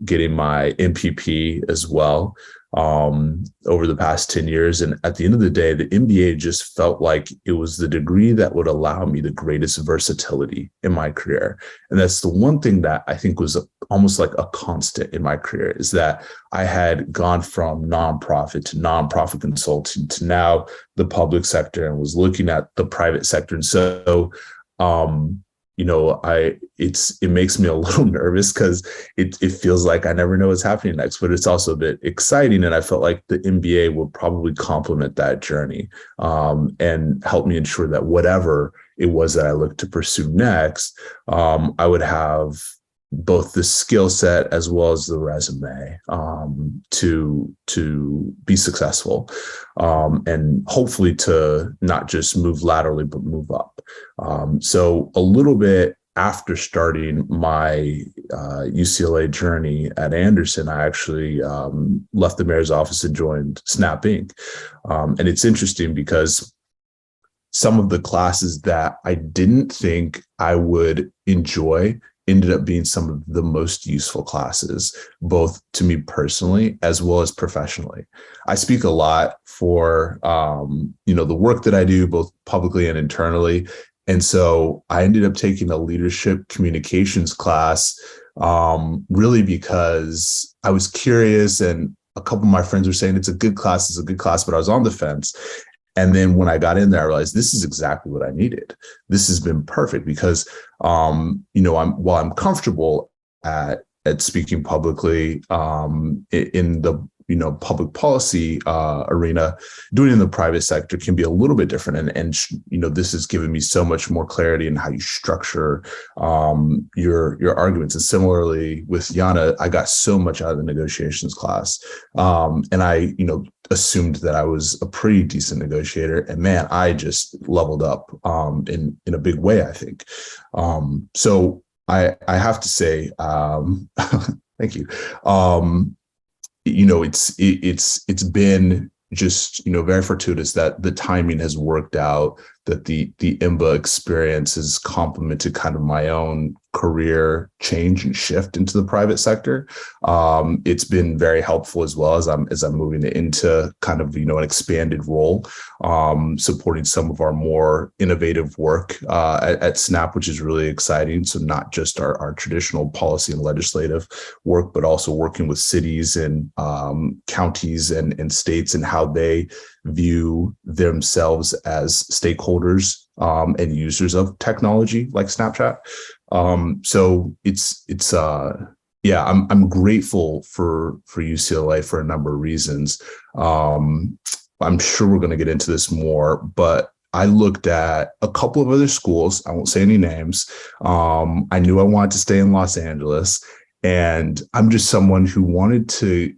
J: getting my MPP as well over the past 10 years. And at the end of the day, the MBA just felt like it was the degree that would allow me the greatest versatility in my career. And that's the one thing that I think was almost like a constant in my career, is that I had gone from nonprofit to nonprofit consulting to now the public sector, and was looking at the private sector. And so, it makes me a little nervous because it feels like I never know what's happening next, but it's also a bit exciting. And I felt like the MBA would probably complement that journey, and help me ensure that whatever it was that I looked to pursue next, I would have both the skill set as well as the resume to be successful, and hopefully to not just move laterally, but move up. So a little bit after starting my UCLA journey at Anderson, I actually left the mayor's office and joined Snap Inc. And it's interesting because some of the classes that I didn't think I would enjoy ended up being some of the most useful classes, both to me personally as well as professionally. I speak a lot for, the work that I do, both publicly and internally. And so I ended up taking a leadership communications class, really because I was curious, and a couple of my friends were saying it's a good class, but I was on the fence. And then when I got in there, I realized this is exactly what I needed. This has been perfect because, while I'm comfortable at speaking publicly in the public policy arena, doing it in the private sector can be a little bit different. And this has given me so much more clarity in how you structure your arguments. And similarly with Yana, I got so much out of the negotiations class, and I assumed that I was a pretty decent negotiator, and man, I just leveled up in a big way, I think. So I have to say, thank you. It's been just, very fortuitous that the timing has worked out, that the EMBA experience has complemented kind of my own career change and shift into the private sector. It's been very helpful as well as I'm moving into kind of, an expanded role, supporting some of our more innovative work at Snap, which is really exciting. So not just our traditional policy and legislative work, but also working with cities and counties and states and how they view themselves as stakeholders and users of technology like Snapchat. So I'm grateful for UCLA for a number of reasons. I'm sure we're going to get into this more, but I looked at a couple of other schools. I won't say any names. I knew I wanted to stay in Los Angeles, and I'm just someone who wanted to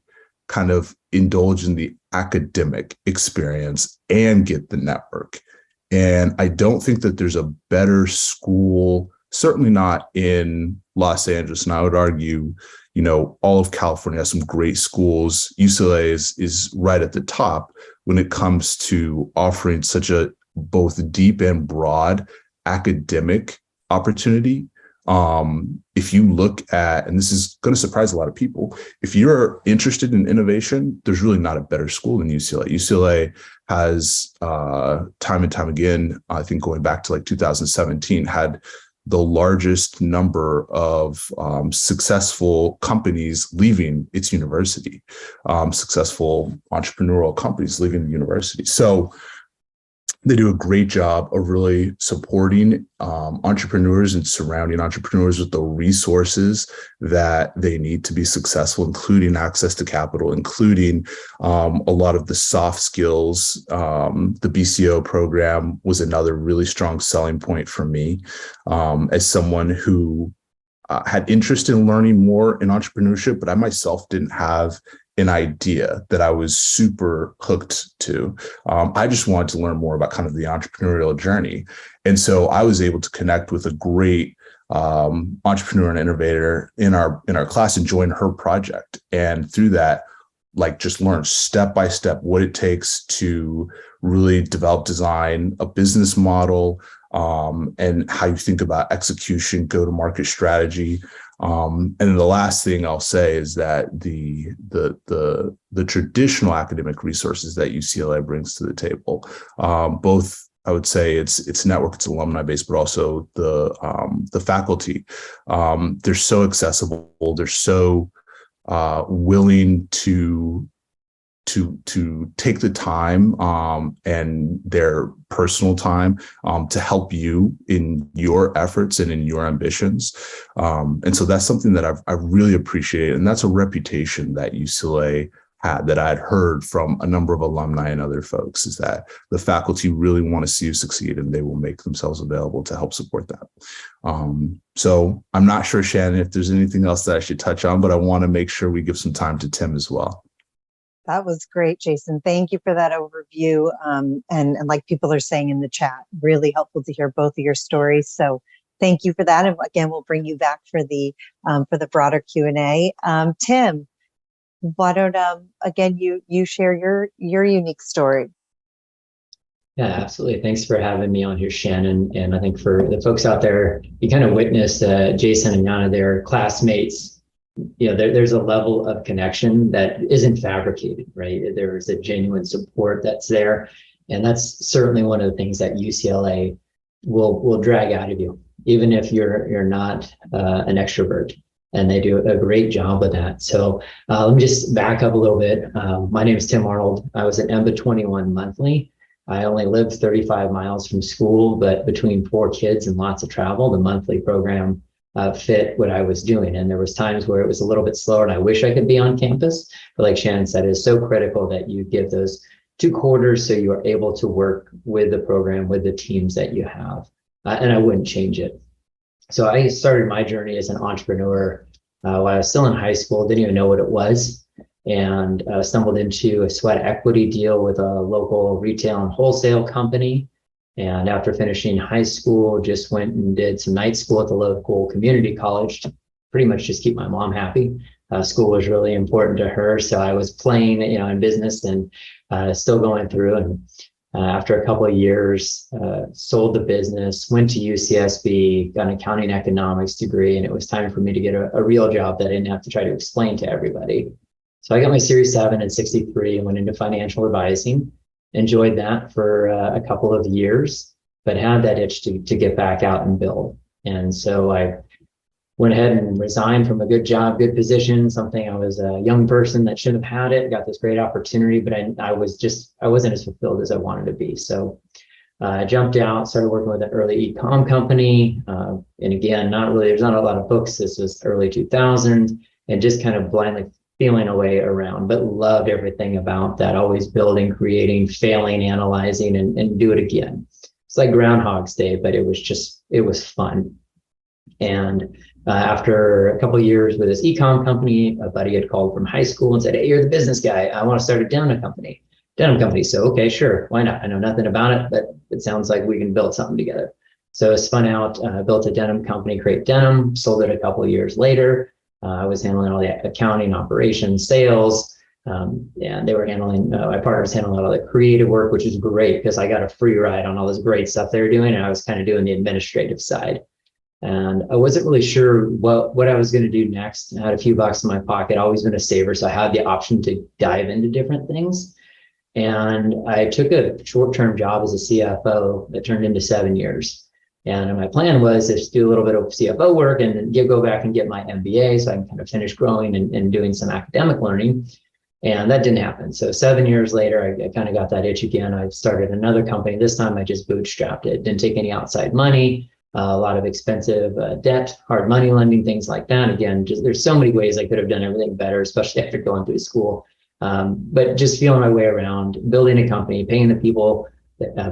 J: kind of indulge in the academic experience and get the network. And I don't think that there's a better school, certainly not in Los Angeles. And I would argue, all of California has some great schools. UCLA is right at the top when it comes to offering such a both deep and broad academic opportunity. If you look at, and this is going to surprise a lot of people, if you're interested in innovation, there's really not a better school than UCLA. UCLA has time and time again, I think going back to like 2017, had the largest number of successful companies leaving its university, successful entrepreneurial companies leaving the university. So They do a great job of really supporting entrepreneurs and surrounding entrepreneurs with the resources that they need to be successful, including access to capital, including a lot of the soft skills. The BCO program was another really strong selling point for me as someone who had interest in learning more in entrepreneurship, but I myself didn't have an idea that I was super hooked to. I just wanted to learn more about kind of the entrepreneurial journey. And so I was able to connect with a great entrepreneur and innovator in our class and join her project. And through that, like, just learn step by step what it takes to really develop, design a business model, and how you think about execution, go-to-market strategy. And then the last thing I'll say is that the traditional academic resources that UCLA brings to the table, both, I would say it's network, it's alumni based, but also the faculty, they're so accessible, they're so willing to take the time and their personal time to help you in your efforts and in your ambitions. And so that's something that I really appreciate. And that's a reputation that UCLA had, that I had heard from a number of alumni and other folks, is that the faculty really want to see you succeed and they will make themselves available to help support that. So I'm not sure, Shannon, if there's anything else that I should touch on, but I want to make sure we give some time to Tim as well.
A: That was great, Jason. Thank you for that overview. And like people are saying in the chat, really helpful to hear both of your stories. So thank you for that. And again, we'll bring you back for the broader Q&A. Tim, why don't again you share your unique story?
K: Yeah, absolutely. Thanks for having me on here, Shannon. And I think for the folks out there, you kind of witnessed Jason and Yana, their classmates. You know, there's a level of connection that isn't fabricated, right? There's a genuine support that's there. And that's certainly one of the things that UCLA will drag out of you, even if you're not an extrovert. And they do a great job with that. So let me just back up a little bit. My name is Tim Arnold. I was at EMBA 21 monthly. I only lived 35 miles from school, but between 4 kids and lots of travel, the monthly program fit what I was doing. And there was times where it was a little bit slower and I wish I could be on campus. But like Shannon said, it's so critical that you give those 2 quarters so you are able to work with the program, with the teams that you have. And I wouldn't change it. So I started my journey as an entrepreneur while I was still in high school, didn't even know what it was, and stumbled into a sweat equity deal with a local retail and wholesale company. And after finishing high school, just went and did some night school at the local community college to pretty much just keep my mom happy. School was really important to her. So I was playing, in business and still going through. And after a couple of years, sold the business, went to UCSB, got an accounting economics degree, and it was time for me to get a real job that I didn't have to try to explain to everybody. So I got my Series 7 in '63 and went into financial advising. Enjoyed that for a couple of years, but had that itch to get back out and build. And so I went ahead and resigned from a good job, good position, something I was a young person that should have had it, got this great opportunity, but I wasn't as fulfilled as I wanted to be. So I jumped out, started working with an early e-com company. And again, there's not a lot of books. This was early 2000s, and just kind of blindly feeling a way around, but loved everything about that, always building, creating, failing, analyzing, and do it again. It's like Groundhog's Day, but it was fun. And after a couple of years with this e-com company, a buddy had called from high school and said, "Hey, you're the business guy. I want to start a denim company." So, okay, sure. Why not? I know nothing about it, but it sounds like we can build something together. So spun out, built a denim company, Create Denim, sold it a couple of years later. I was handling all the accounting, operations, sales, and they were handling, my partner was handling all the creative work, which is great because I got a free ride on all this great stuff they were doing, and I was kind of doing the administrative side. And I wasn't really sure what I was going to do next. I had a few bucks in my pocket, always been a saver, so I had the option to dive into different things. And I took a short-term job as a CFO that turned into 7 years. And my plan was to do a little bit of CFO work and then go back and get my MBA so I can kind of finish growing and doing some academic learning. And that didn't happen. So 7 years later, I kind of got that itch again. I started another company. This time I just bootstrapped it. Didn't take any outside money, a lot of expensive debt, hard money lending, things like that. Again, just there's so many ways I could have done everything better, especially after going through school. But just feeling my way around, building a company, paying the people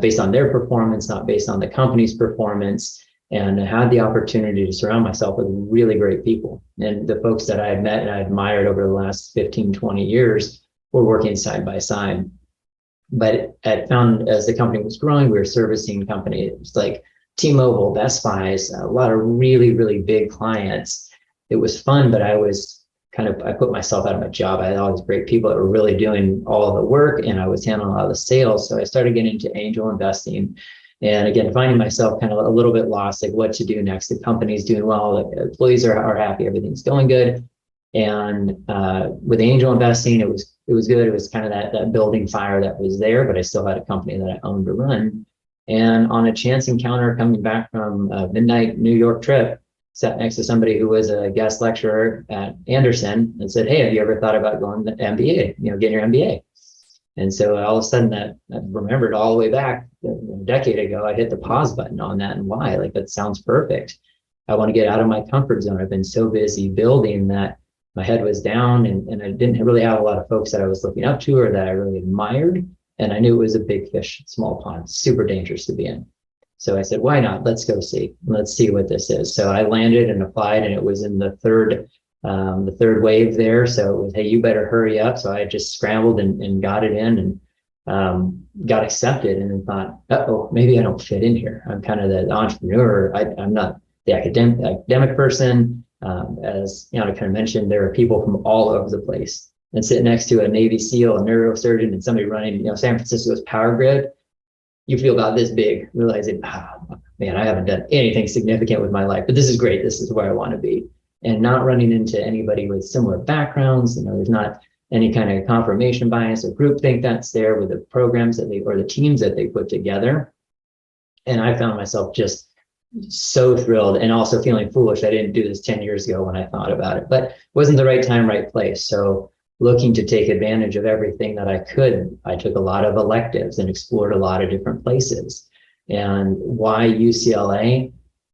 K: based on their performance, not based on the company's performance. And I had the opportunity to surround myself with really great people. And the folks that I had met and I admired over the last 15, 20 years were working side by side. But I found as the company was growing, we were servicing companies like T-Mobile, Best Buys, a lot of really, really big clients. It was fun, but I put myself out of my job. I had all these great people that were really doing all of the work, and I was handling a lot of the sales. So I started getting into angel investing. And again, finding myself kind of a little bit lost, like what to do next. The company's doing well, the employees are happy, everything's going good. And with angel investing, it was good. It was kind of that building fire that was there, but I still had a company that I owned to run. And on a chance encounter coming back from a midnight New York trip, sat next to somebody who was a guest lecturer at Anderson and said, "Hey, have you ever thought about going to MBA, getting your MBA?" And so all of a sudden I remembered all the way back a decade ago, I hit the pause button on that. And why? Like, that sounds perfect. I want to get out of my comfort zone. I've been so busy building that my head was down, and I didn't really have a lot of folks that I was looking up to or that I really admired. And I knew it was a big fish, small pond, super dangerous to be in. So I said, why not? Let's go see. Let's see what this is. So I landed and applied, and it was in the third wave there. So it was, hey, you better hurry up. So I just scrambled and got it in and got accepted, and then thought, uh-oh, maybe I don't fit in here. I'm kind of the entrepreneur. I'm not the academic person. As Yana kind of mentioned, there are people from all over the place. And sit next to a Navy SEAL, a neurosurgeon, and somebody running, San Francisco's power grid. You feel about this big, realizing, man, I haven't done anything significant with my life, but this is great. This is where I want to be. And not running into anybody with similar backgrounds. There's not any kind of confirmation bias or groupthink that's there with the programs or the teams that they put together. And I found myself just so thrilled, and also feeling foolish. I didn't do this 10 years ago when I thought about it, but it wasn't the right time, right place. So looking to take advantage of everything that I could, I took a lot of electives and explored a lot of different places. And why UCLA?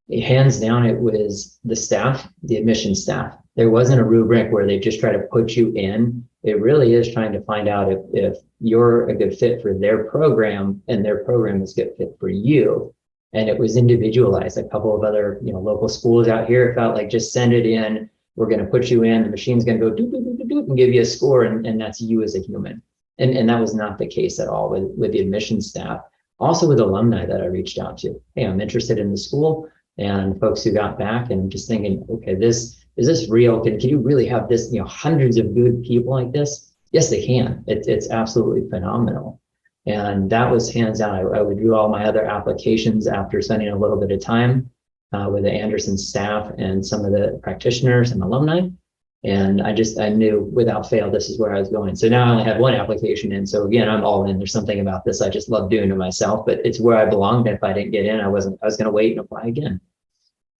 K: Hands down, it was the staff, the admissions staff. There wasn't a rubric where they just try to put you in. It really is trying to find out if you're a good fit for their program and their program is a good fit for you. And it was individualized. A couple of other, local schools out here, it felt like just send it in. We're going to put you in. The machine's going to go doop, doop, doop, doop, and give you a score, and that's you as a human. And that was not the case at all with the admissions staff. Also with alumni that I reached out to. Hey, I'm interested in the school, and folks who got back, and just thinking, okay, is this real? Can you really have this? Hundreds of good people like this? Yes, they can. It's absolutely phenomenal. And that was hands down. I withdrew all my other applications after spending a little bit of time with the Anderson staff and some of the practitioners and alumni. And I knew without fail, this is where I was going. So now I only have one application in. So again, I'm all in. There's something about this I just love doing to myself, but it's where I belonged. And if I didn't get in, I was going to wait and apply again.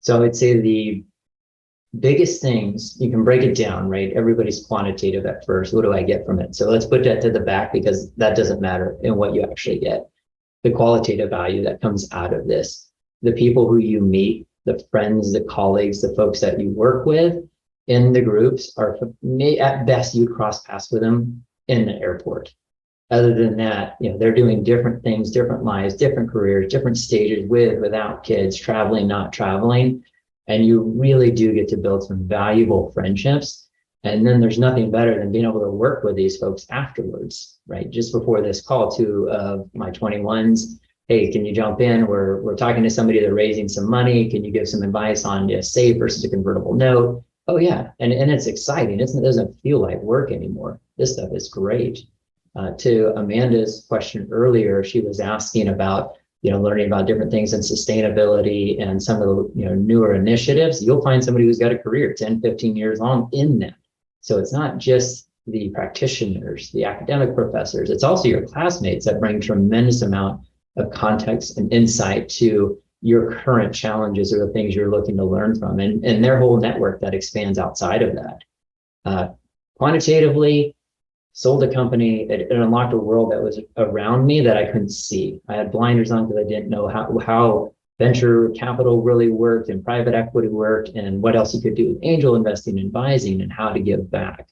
K: So I would say the biggest things, you can break it down, right? Everybody's quantitative at first. What do I get from it? So let's put that to the back, because that doesn't matter in what you actually get. The qualitative value that comes out of this, the people who you meet, the friends, the colleagues, the folks that you work with in the groups are, at best, you cross paths with them in the airport. Other than that, they're doing different things, different lives, different careers, different stages, with, without kids, traveling, not traveling. And you really do get to build some valuable friendships. And then there's nothing better than being able to work with these folks afterwards, right? Just before this call, two of my 21s, hey, can you jump in? We're talking to somebody, they're raising some money. Can you give some advice on a save versus a convertible note? Oh yeah, and it's exciting. It doesn't feel like work anymore. This stuff is great. To Amanda's question earlier, she was asking about learning about different things in sustainability and some of the newer initiatives. You'll find somebody who's got a career 10, 15 years long in that. So it's not just the practitioners, the academic professors, it's also your classmates that bring tremendous amount of context and insight to your current challenges or the things you're looking to learn from, and their whole network that expands outside of that. Quantitatively, sold a company. It unlocked a world that was around me that I couldn't see. I had blinders on because I didn't know how venture capital really worked and private equity worked and what else you could do with angel investing and advising and how to give back.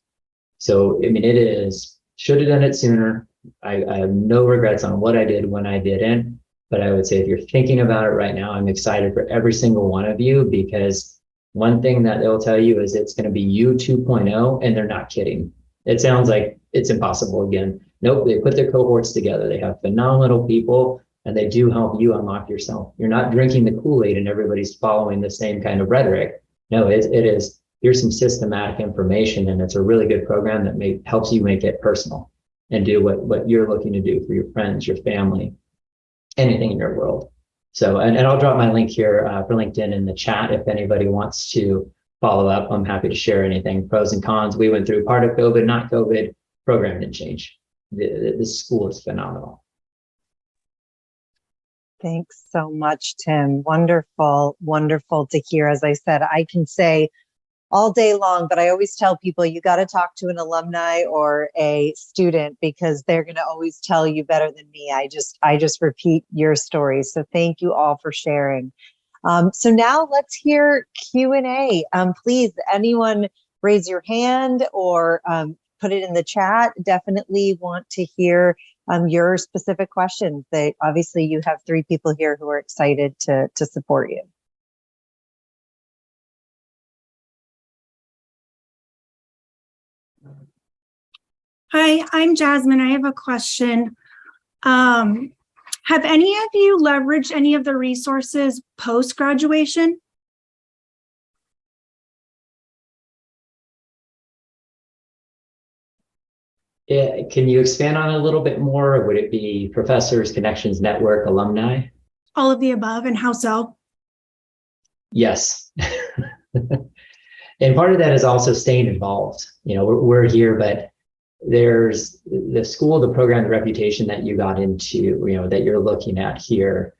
K: So, I mean, should have done it sooner. I have no regrets on what I did when I didn't. But I would say if you're thinking about it right now, I'm excited for every single one of you, because one thing that they'll tell you is it's going to be you 2.0, and they're not kidding. It sounds like it's impossible again. Nope, they put their cohorts together. They have phenomenal people, and they do help you unlock yourself. You're not drinking the Kool-Aid and everybody's following the same kind of rhetoric. No, it is, here's some systematic information, and it's a really good program that helps you make it personal and do what you're looking to do for your friends, your family, anything in your world. So, and I'll drop my link here for LinkedIn in the chat if anybody wants to follow up. I'm happy to share anything, pros and cons. We went through part of COVID, not COVID, program didn't change. The school is phenomenal.
A: Thanks so much, Tim. Wonderful, wonderful to hear. As I said, I can say all day long, but I always tell people you got to talk to an alumni or a student, because they're going to always tell you better than me. I just repeat your stories. So thank you all for sharing. So now let's hear Q&A. Please, anyone raise your hand or put it in the chat. Definitely want to hear your specific questions. Obviously you have 3 people here who are excited to support you.
L: Hi, I'm Jasmine. I have a question. Have any of you leveraged any of the resources post-graduation?
K: Yeah, can you expand on it a little bit more? Would it be professors, connections, network, alumni?
L: All of the above, and how so?
K: Yes. And part of that is also staying involved. You know, we're here, but there's the school, the program, the reputation that you got into, you know, that you're looking at here.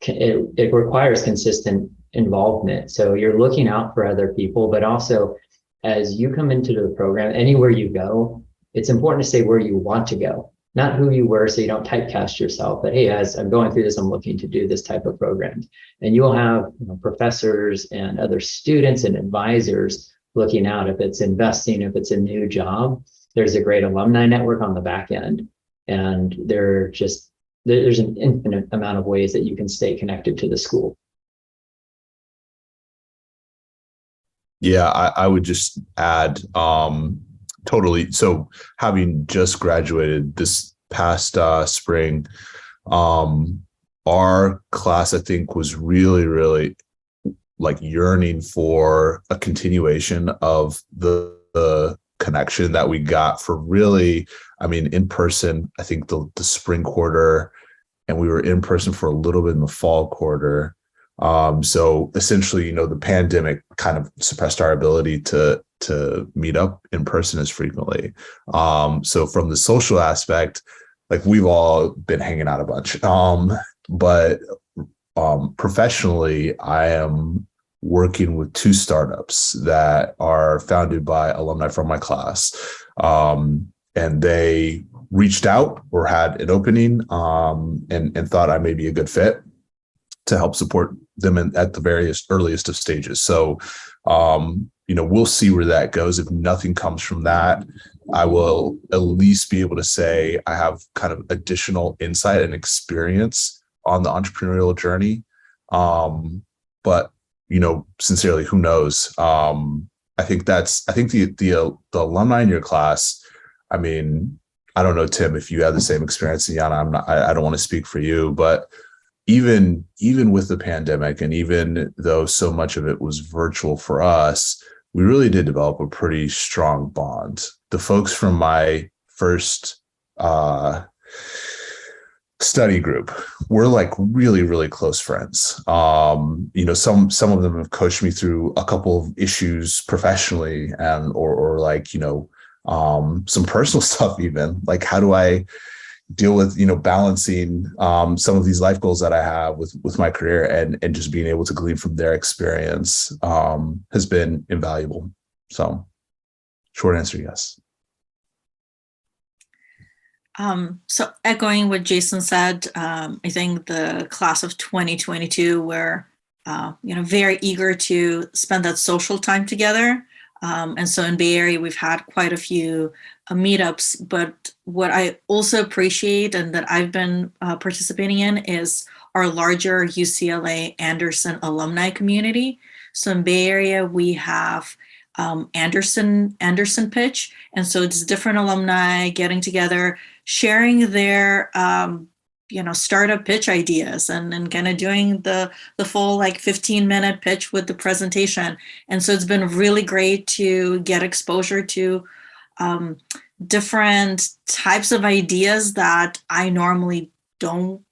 K: It requires consistent involvement. So you're looking out for other people, but also as you come into the program, anywhere you go, it's important to say where you want to go, not who you were, so you don't typecast yourself. But hey, as I'm going through this, I'm looking to do this type of program. And you'll have, you know, professors and other students and advisors looking out. If it's investing, if it's a new job, there's a great alumni network on the back end. And there's an infinite amount of ways that you can stay connected to the school.
J: Yeah, I would just add, totally. So having just graduated this past spring, our class, I think, was really, really like yearning for a continuation of the connection that we got for really, I mean, in person, I think the spring quarter, and we were in person for a little bit in the fall quarter. So essentially, you know, the pandemic kind of suppressed our ability to meet up in person as frequently. So from the social aspect, like we've all been hanging out a bunch. But professionally, I am working with 2 startups that are founded by alumni from my class. And they reached out or had an opening and thought I may be a good fit to help support them at the various earliest of stages. So, you know, we'll see where that goes. If nothing comes from that, I will at least be able to say I have kind of additional insight and experience on the entrepreneurial journey. But, you know, sincerely, who knows? I think the alumni in your class, I mean, I don't know, Tim, if you had the same experience, Yana, I don't want to speak for you, but even with the pandemic, and even though so much of it was virtual for us, we really did develop a pretty strong bond. The folks from my first study group, we're like really, really close friends. You know, some of them have coached me through a couple of issues professionally, and or like, you know, some personal stuff, even like how do I deal with, you know, balancing some of these life goals that I have with my career, and just being able to glean from their experience has been invaluable. So short answer, yes.
I: So echoing what Jason said, I think the class of 2022 were, very eager to spend that social time together. And so in Bay Area, we've had quite a few meetups, but what I also appreciate and that I've been participating in is our larger UCLA Anderson alumni community. So in Bay Area, we have Anderson Pitch. And so it's different alumni getting together, sharing their startup pitch ideas and kind of doing the full 15-minute pitch with the presentation. And so it's been really great to get exposure to different types of ideas that I normally don't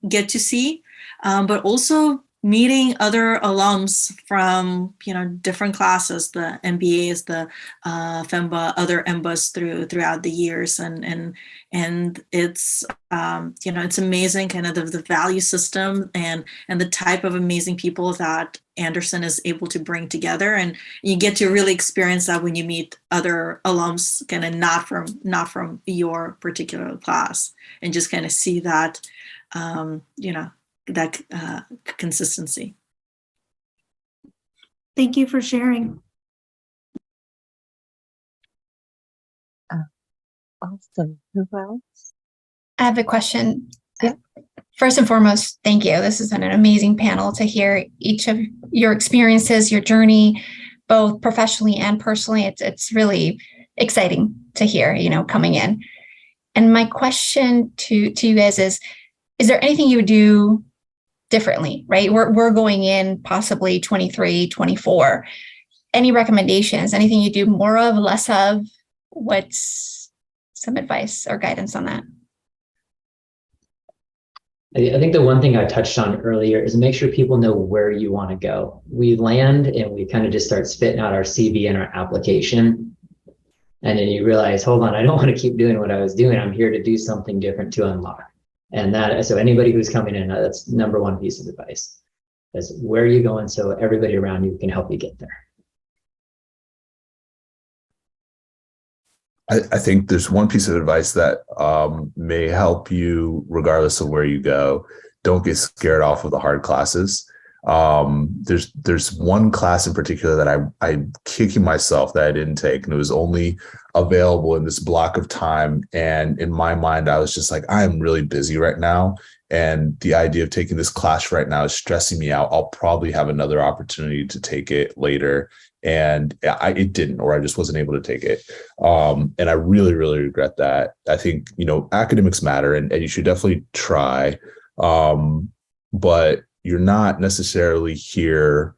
I: get to see, but also meeting other alums from different classes, the MBAs, the FEMBA, other EMBAs throughout the years, and it's it's amazing kind of the value system and the type of amazing people that Anderson is able to bring together, and you get to really experience that when you meet other alums, kind of not from your particular class, and just kind of see that that consistency.
L: Thank you for sharing.
A: Awesome. Who else?
E: I have a question.
A: Yeah.
E: First and foremost, thank you. This has been an amazing panel to hear each of your experiences, your journey, both professionally and personally. It's really exciting to hear, coming in. And my question to you guys is there anything you would do differently, right? We're going in possibly 23, 24. Any recommendations, anything you do more of, less of? What's some advice or guidance on that?
K: I think the one thing I touched on earlier is make sure people know where you want to go. We land and we kind of just start spitting out our CV and our application. And then you realize, hold on, I don't want to keep doing what I was doing. I'm here to do something different to unlock. And so anybody who's coming in, that's number one piece of advice. Is where are you going so everybody around you can help you get there.
J: I think there's one piece of advice that may help you regardless of where you go. Don't get scared off of the hard classes. There's one class in particular that I'm kicking myself that I didn't take, and it was only available in this block of time. And in my mind, I was just like, I am really busy right now. And the idea of taking this class right now is stressing me out. I'll probably have another opportunity to take it later. And it didn't, or I just wasn't able to take it. And I really, really regret that. I think, academics matter and you should definitely try. But you're not necessarily here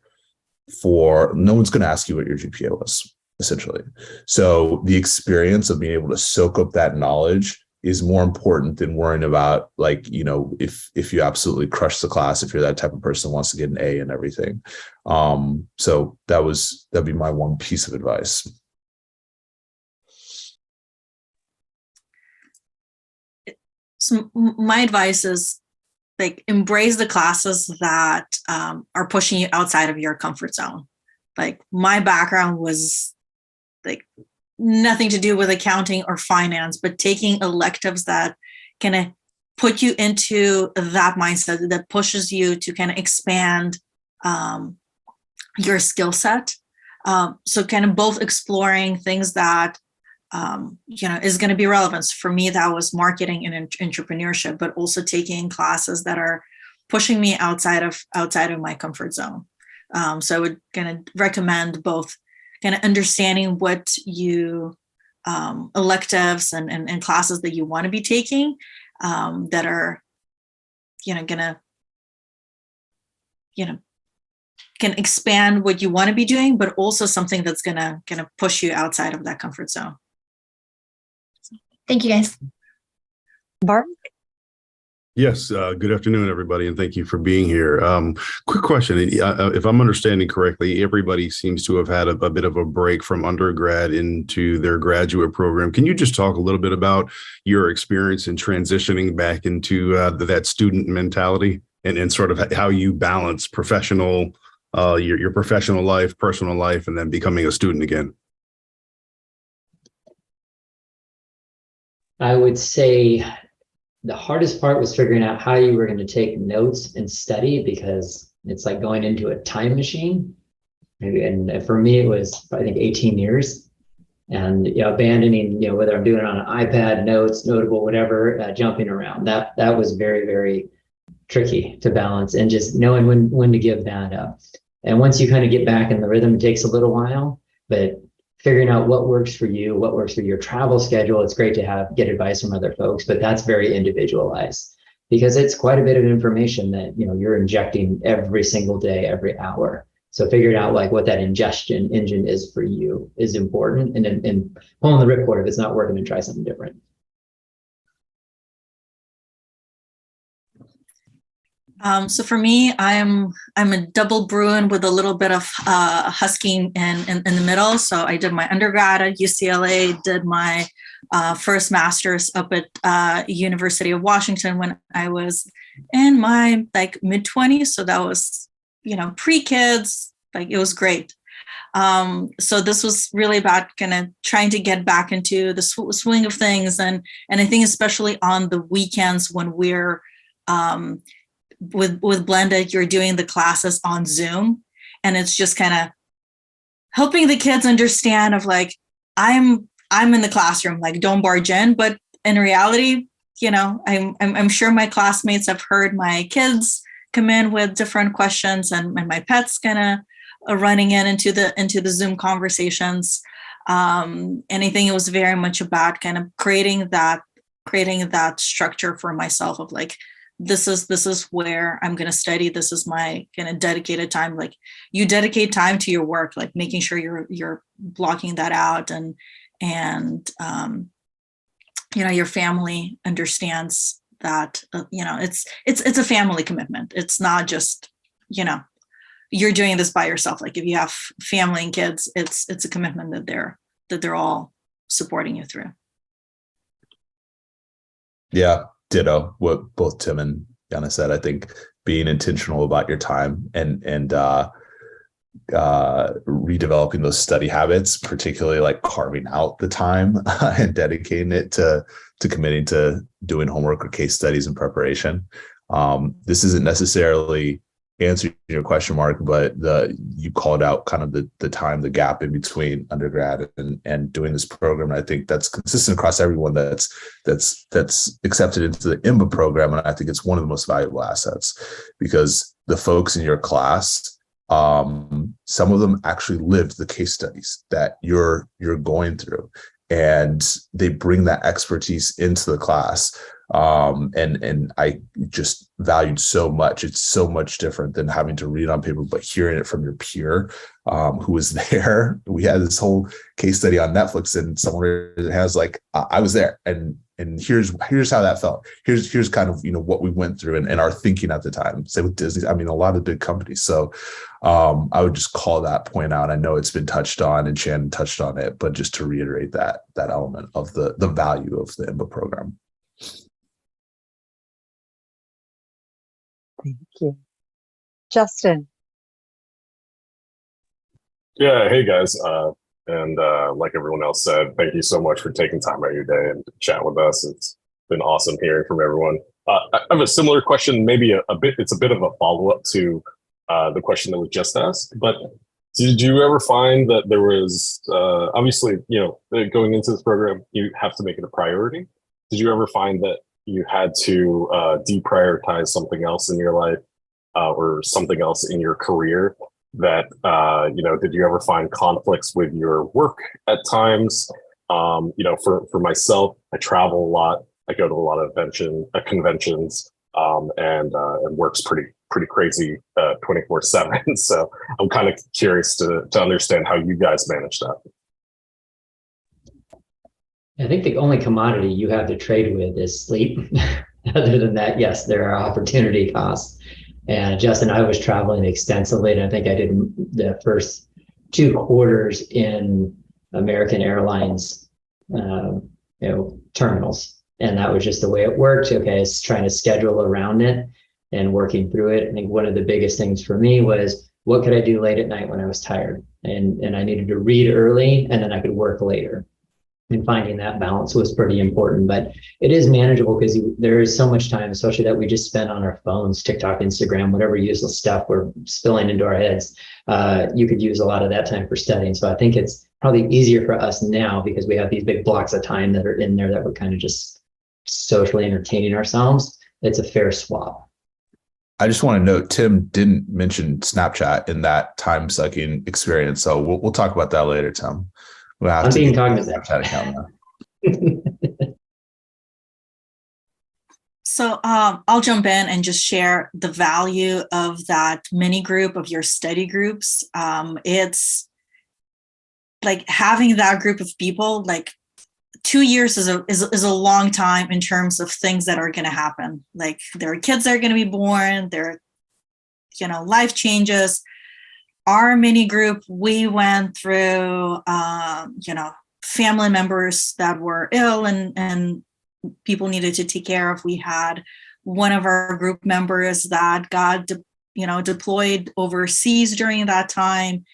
J: no one's going to ask you what your GPA was, essentially. So the experience of being able to soak up that knowledge is more important than worrying about if you absolutely crush the class, if you're that type of person who wants to get an A and everything. So that'd be my one piece of advice.
I: So my advice is embrace the classes that are pushing you outside of your comfort zone. My background was nothing to do with accounting or finance, but taking electives that kind of put you into that mindset that pushes you to kind of expand your skill set. So kind of both exploring things that is going to be relevant. For me, that was marketing and entrepreneurship, but also taking classes that are pushing me outside of my comfort zone. So I would kind of recommend both kind of understanding what you electives and classes that you want to be taking that are gonna can expand what you want to be doing, but also something that's gonna push you outside of that comfort zone.
E: Thank you, guys.
A: Mark?
M: Yes, good afternoon, everybody, and thank you for being here. Quick question. If I'm understanding correctly, everybody seems to have had a bit of a break from undergrad into their graduate program. Can you just talk a little bit about your experience in transitioning back into that student mentality and sort of how you balance your professional life, personal life, and then becoming a student again?
K: I would say the hardest part was figuring out how you were going to take notes and study, because it's like going into a time machine. And for me, it was, I think, 18 years. And abandoning, whether I'm doing it on an iPad, notes, Notable, whatever, jumping around. That was very, very tricky to balance, and just knowing when to give that up. And once you kind of get back in the rhythm, it takes a little while, but figuring out what works for you, what works for your travel schedule. It's great to get advice from other folks, but that's very individualized, because it's quite a bit of information that you're injecting every single day, every hour. So figuring out like what that ingestion engine is for you is important, and pulling the ripcord if it's not working and try something different.
I: So for me, I'm a double Bruin with a little bit of husking in the middle. So I did my undergrad at UCLA, did my first master's up at University of Washington when I was in my mid-20s. So that was pre-kids, it was great. So this was really about kind of trying to get back into the swing of things. And I think especially on the weekends when we're with Blended, you're doing the classes on Zoom, and it's just kind of helping the kids understand of I'm in the classroom, don't barge in. But in reality, I'm sure my classmates have heard my kids come in with different questions, and my pet's kind of running into the Zoom conversations. And I think it was very much about kind of creating that structure for myself of this is where I'm going to study. This is my kind of dedicated time. You dedicate time to your work, making sure you're blocking that out, and your family understands that, it's a family commitment. It's not just, you're doing this by yourself. If you have family and kids, it's a commitment that they're all supporting you through.
J: Yeah, ditto what both Tim and Yana said. I think being intentional about your time and redeveloping those study habits, particularly carving out the time and dedicating it to committing to doing homework or case studies in preparation. This isn't necessarily answering your question, Mark, but you called out kind of the time, the gap in between undergrad and doing this program. And I think that's consistent across everyone that's accepted into the EMBA program. And I think it's one of the most valuable assets, because the folks in your class, some of them actually lived the case studies that you're going through, and they bring that expertise into the class. And I just valued so much. It's so much different than having to read on paper, but hearing it from your peer who was there. We had this whole case study on Netflix, and someone has I was there, and here's how that felt. Here's kind of what we went through and our thinking at the time. Same with Disney. I mean, a lot of big companies. So I would just call that point out. I know it's been touched on, and Shannon touched on it, but just to reiterate that element of the value of the EMBA program.
A: Thank you. Justin.
D: Yeah, hey guys. And like everyone else said, thank you so much for taking time out of your day and chat with us. It's been awesome hearing from everyone. I have a similar question, maybe it's a bit of a follow-up to the question that was just asked, but did you ever find that there was, obviously, going into this program, you have to make it a priority. Did you ever find that you had to deprioritize something else in your life or something else in your career that, did you ever find conflicts with your work at times? For myself, I travel a lot. I go to a lot of conventions and work's pretty crazy 24/7. So I'm kind of curious to understand how you guys manage that.
K: I think the only commodity you have to trade with is sleep. Other than that, yes, there are opportunity costs. And Justin, I was traveling extensively, and I think I did the first 2 quarters in American Airlines, terminals. And that was just the way it worked. Okay, it's trying to schedule around it and working through it. I think one of the biggest things for me was, what could I do late at night when I was tired? And I needed to read early, and then I could work later. And finding that balance was pretty important, but it is manageable because there is so much time, especially that we just spend on our phones, TikTok, Instagram, whatever useless stuff we're spilling into our heads. You could use a lot of that time for studying. So I think it's probably easier for us now because we have these big blocks of time that are in there that we're kind of just socially entertaining ourselves. It's a fair swap.
J: I just want to note, Tim didn't mention Snapchat in that time sucking experience. So we'll talk about that later, Tim. We'll have
K: I'm
J: to
K: being
J: get
K: cognizant.
J: Snapchat account now.
I: So I'll jump in and just share the value of that mini group of your study groups. It's like having that group of people, like 2 years is a long time in terms of things that are going to happen. Like there are kids that are going to be born, there are, life changes. Our mini group, we went through, family members that were ill and people needed to take care of. We had one of our group members that got, deployed overseas during that time.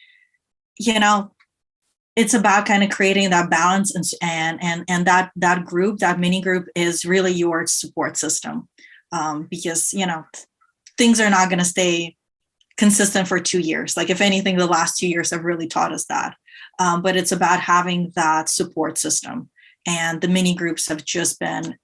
I: It's about kind of creating that balance and that group, that mini group is really your support system, because, things are not going to stay consistent for 2 years. Like if anything, the last 2 years have really taught us that. But it's about having that support system. And the mini groups have just been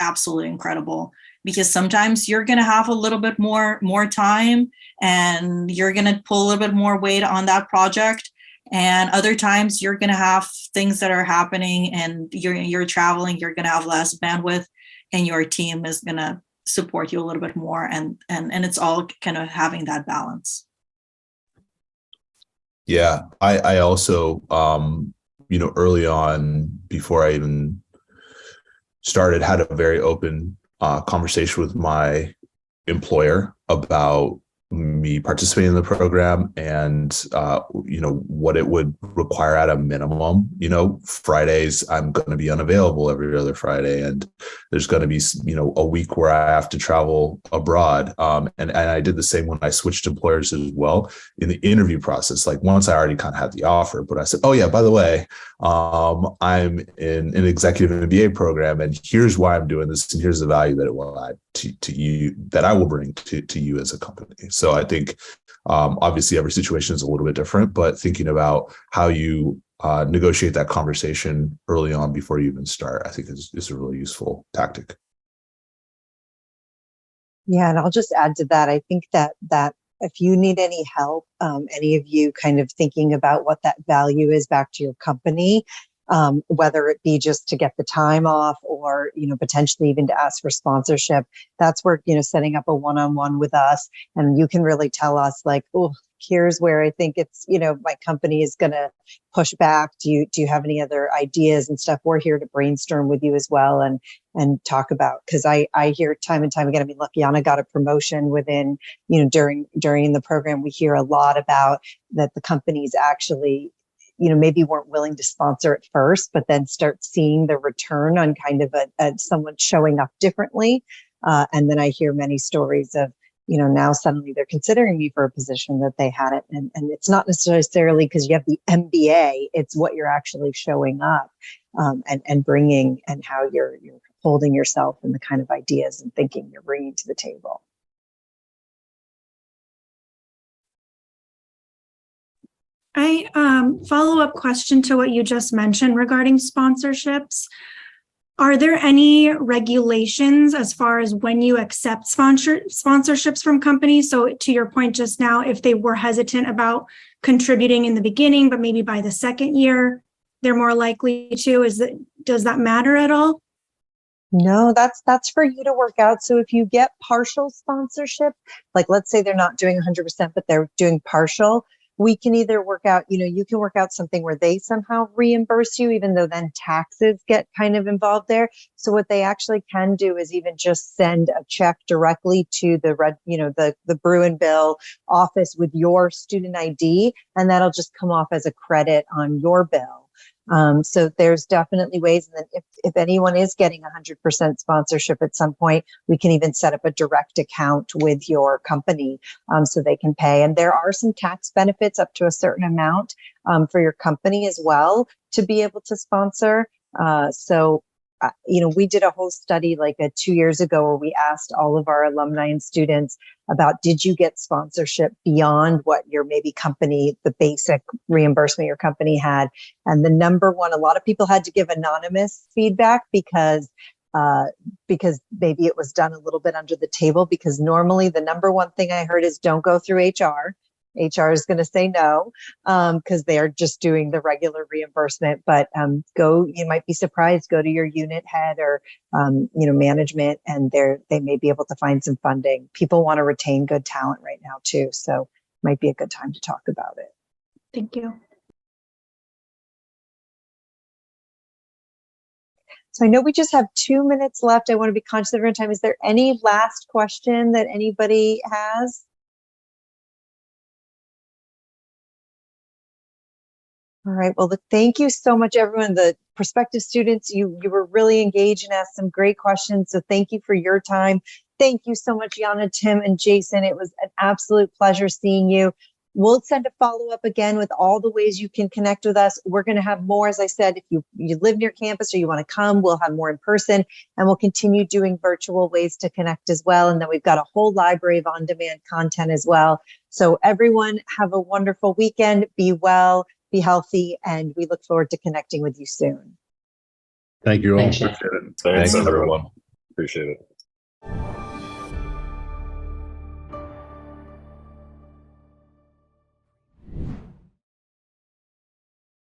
I: absolutely incredible, because sometimes you're going to have a little bit more time and you're going to pull a little bit more weight on that project. And other times you're going to have things that are happening and you're traveling, you're going to have less bandwidth and your team is going to support you a little bit more. And it's all kind of having that balance.
J: Yeah, I also, early on, before I even started, had a very open conversation with my employer about me participating in the program and, what it would require at a minimum. Fridays, I'm going to be unavailable every other Friday. And there's going to be, a week where I have to travel abroad. And I did the same when I switched employers as well in the interview process. Like once I already kind of had the offer, but I said, oh yeah, by the way, I'm in an executive MBA program and here's why I'm doing this. And here's the value that it will add to you, that I will bring to you as a company. So I think, obviously every situation is a little bit different, but thinking about how you negotiate that conversation early on before you even start, I think is a really useful tactic.
A: Yeah, and I'll just add to that. I think that if you need any help, any of you kind of thinking about what that value is back to your company, whether it be just to get the time off or, potentially even to ask for sponsorship, that's where, setting up a one-on-one with us and you can really tell us like, oh, here's where I think it's, my company is going to push back. Do you have any other ideas and stuff? We're here to brainstorm with you as well and talk about, because I hear time and time again, look, Yana got a promotion within, during the program, we hear a lot about that the companies actually, maybe weren't willing to sponsor at first, but then start seeing the return on kind of someone showing up differently. And then I hear many stories of, now suddenly they're considering me for a position that they hadn't. And it's not necessarily because you have the MBA, it's what you're actually showing up and bringing and how you're holding yourself and the kind of ideas and thinking you're bringing to the table.
L: Follow-up question to what you just mentioned regarding sponsorships. Are there any regulations as far as when you accept sponsorships from companies? So to your point just now, if they were hesitant about contributing in the beginning, but maybe by the second year, they're more likely to, does that matter at all?
A: No, that's for you to work out. So if you get partial sponsorship, like let's say they're not doing 100%, but they're doing partial, we can either work out, you can work out something where they somehow reimburse you, even though then taxes get kind of involved there. So what they actually can do is even just send a check directly to the Bruin Bill office with your student ID, and that'll just come off as a credit on your bill. So there's definitely ways. And then if anyone is getting 100% sponsorship at some point, we can even set up a direct account with your company so they can pay. And there are some tax benefits up to a certain amount for your company as well. to be able to sponsor. We did a whole study like 2 years ago where we asked all of our alumni and students about, did you get sponsorship beyond what your maybe company, the basic reimbursement your company had? And the number one, a lot of people had to give anonymous feedback because maybe it was done a little bit under the table, because normally the number one thing I heard is don't go through HR. HR is going to say no, because they are just doing the regular reimbursement. But you might be surprised, go to your unit head or, management, and they may be able to find some funding. People want to retain good talent right now too. So might be a good time to talk about it.
L: Thank you.
A: So I know we just have 2 minutes left. I want to be conscious of everyone's time. Is there any last question that anybody has? All right. Well, thank you so much, everyone. The prospective students, you were really engaged and asked some great questions. So thank you for your time. Thank you so much, Yana, Tim, and Jason. It was an absolute pleasure seeing you. We'll send a follow-up again with all the ways you can connect with us. We're going to have more, as I said, if you live near campus or you want to come, we'll have more in person, and we'll continue doing virtual ways to connect as well. And then we've got a whole library of on-demand content as well. So everyone have a wonderful weekend. Be well, be healthy, and we look forward to connecting with you soon.
M: Thank you all.
K: Thanks,
M: Appreciate it.
D: Thanks,
J: Thanks,
D: everyone. Appreciate it.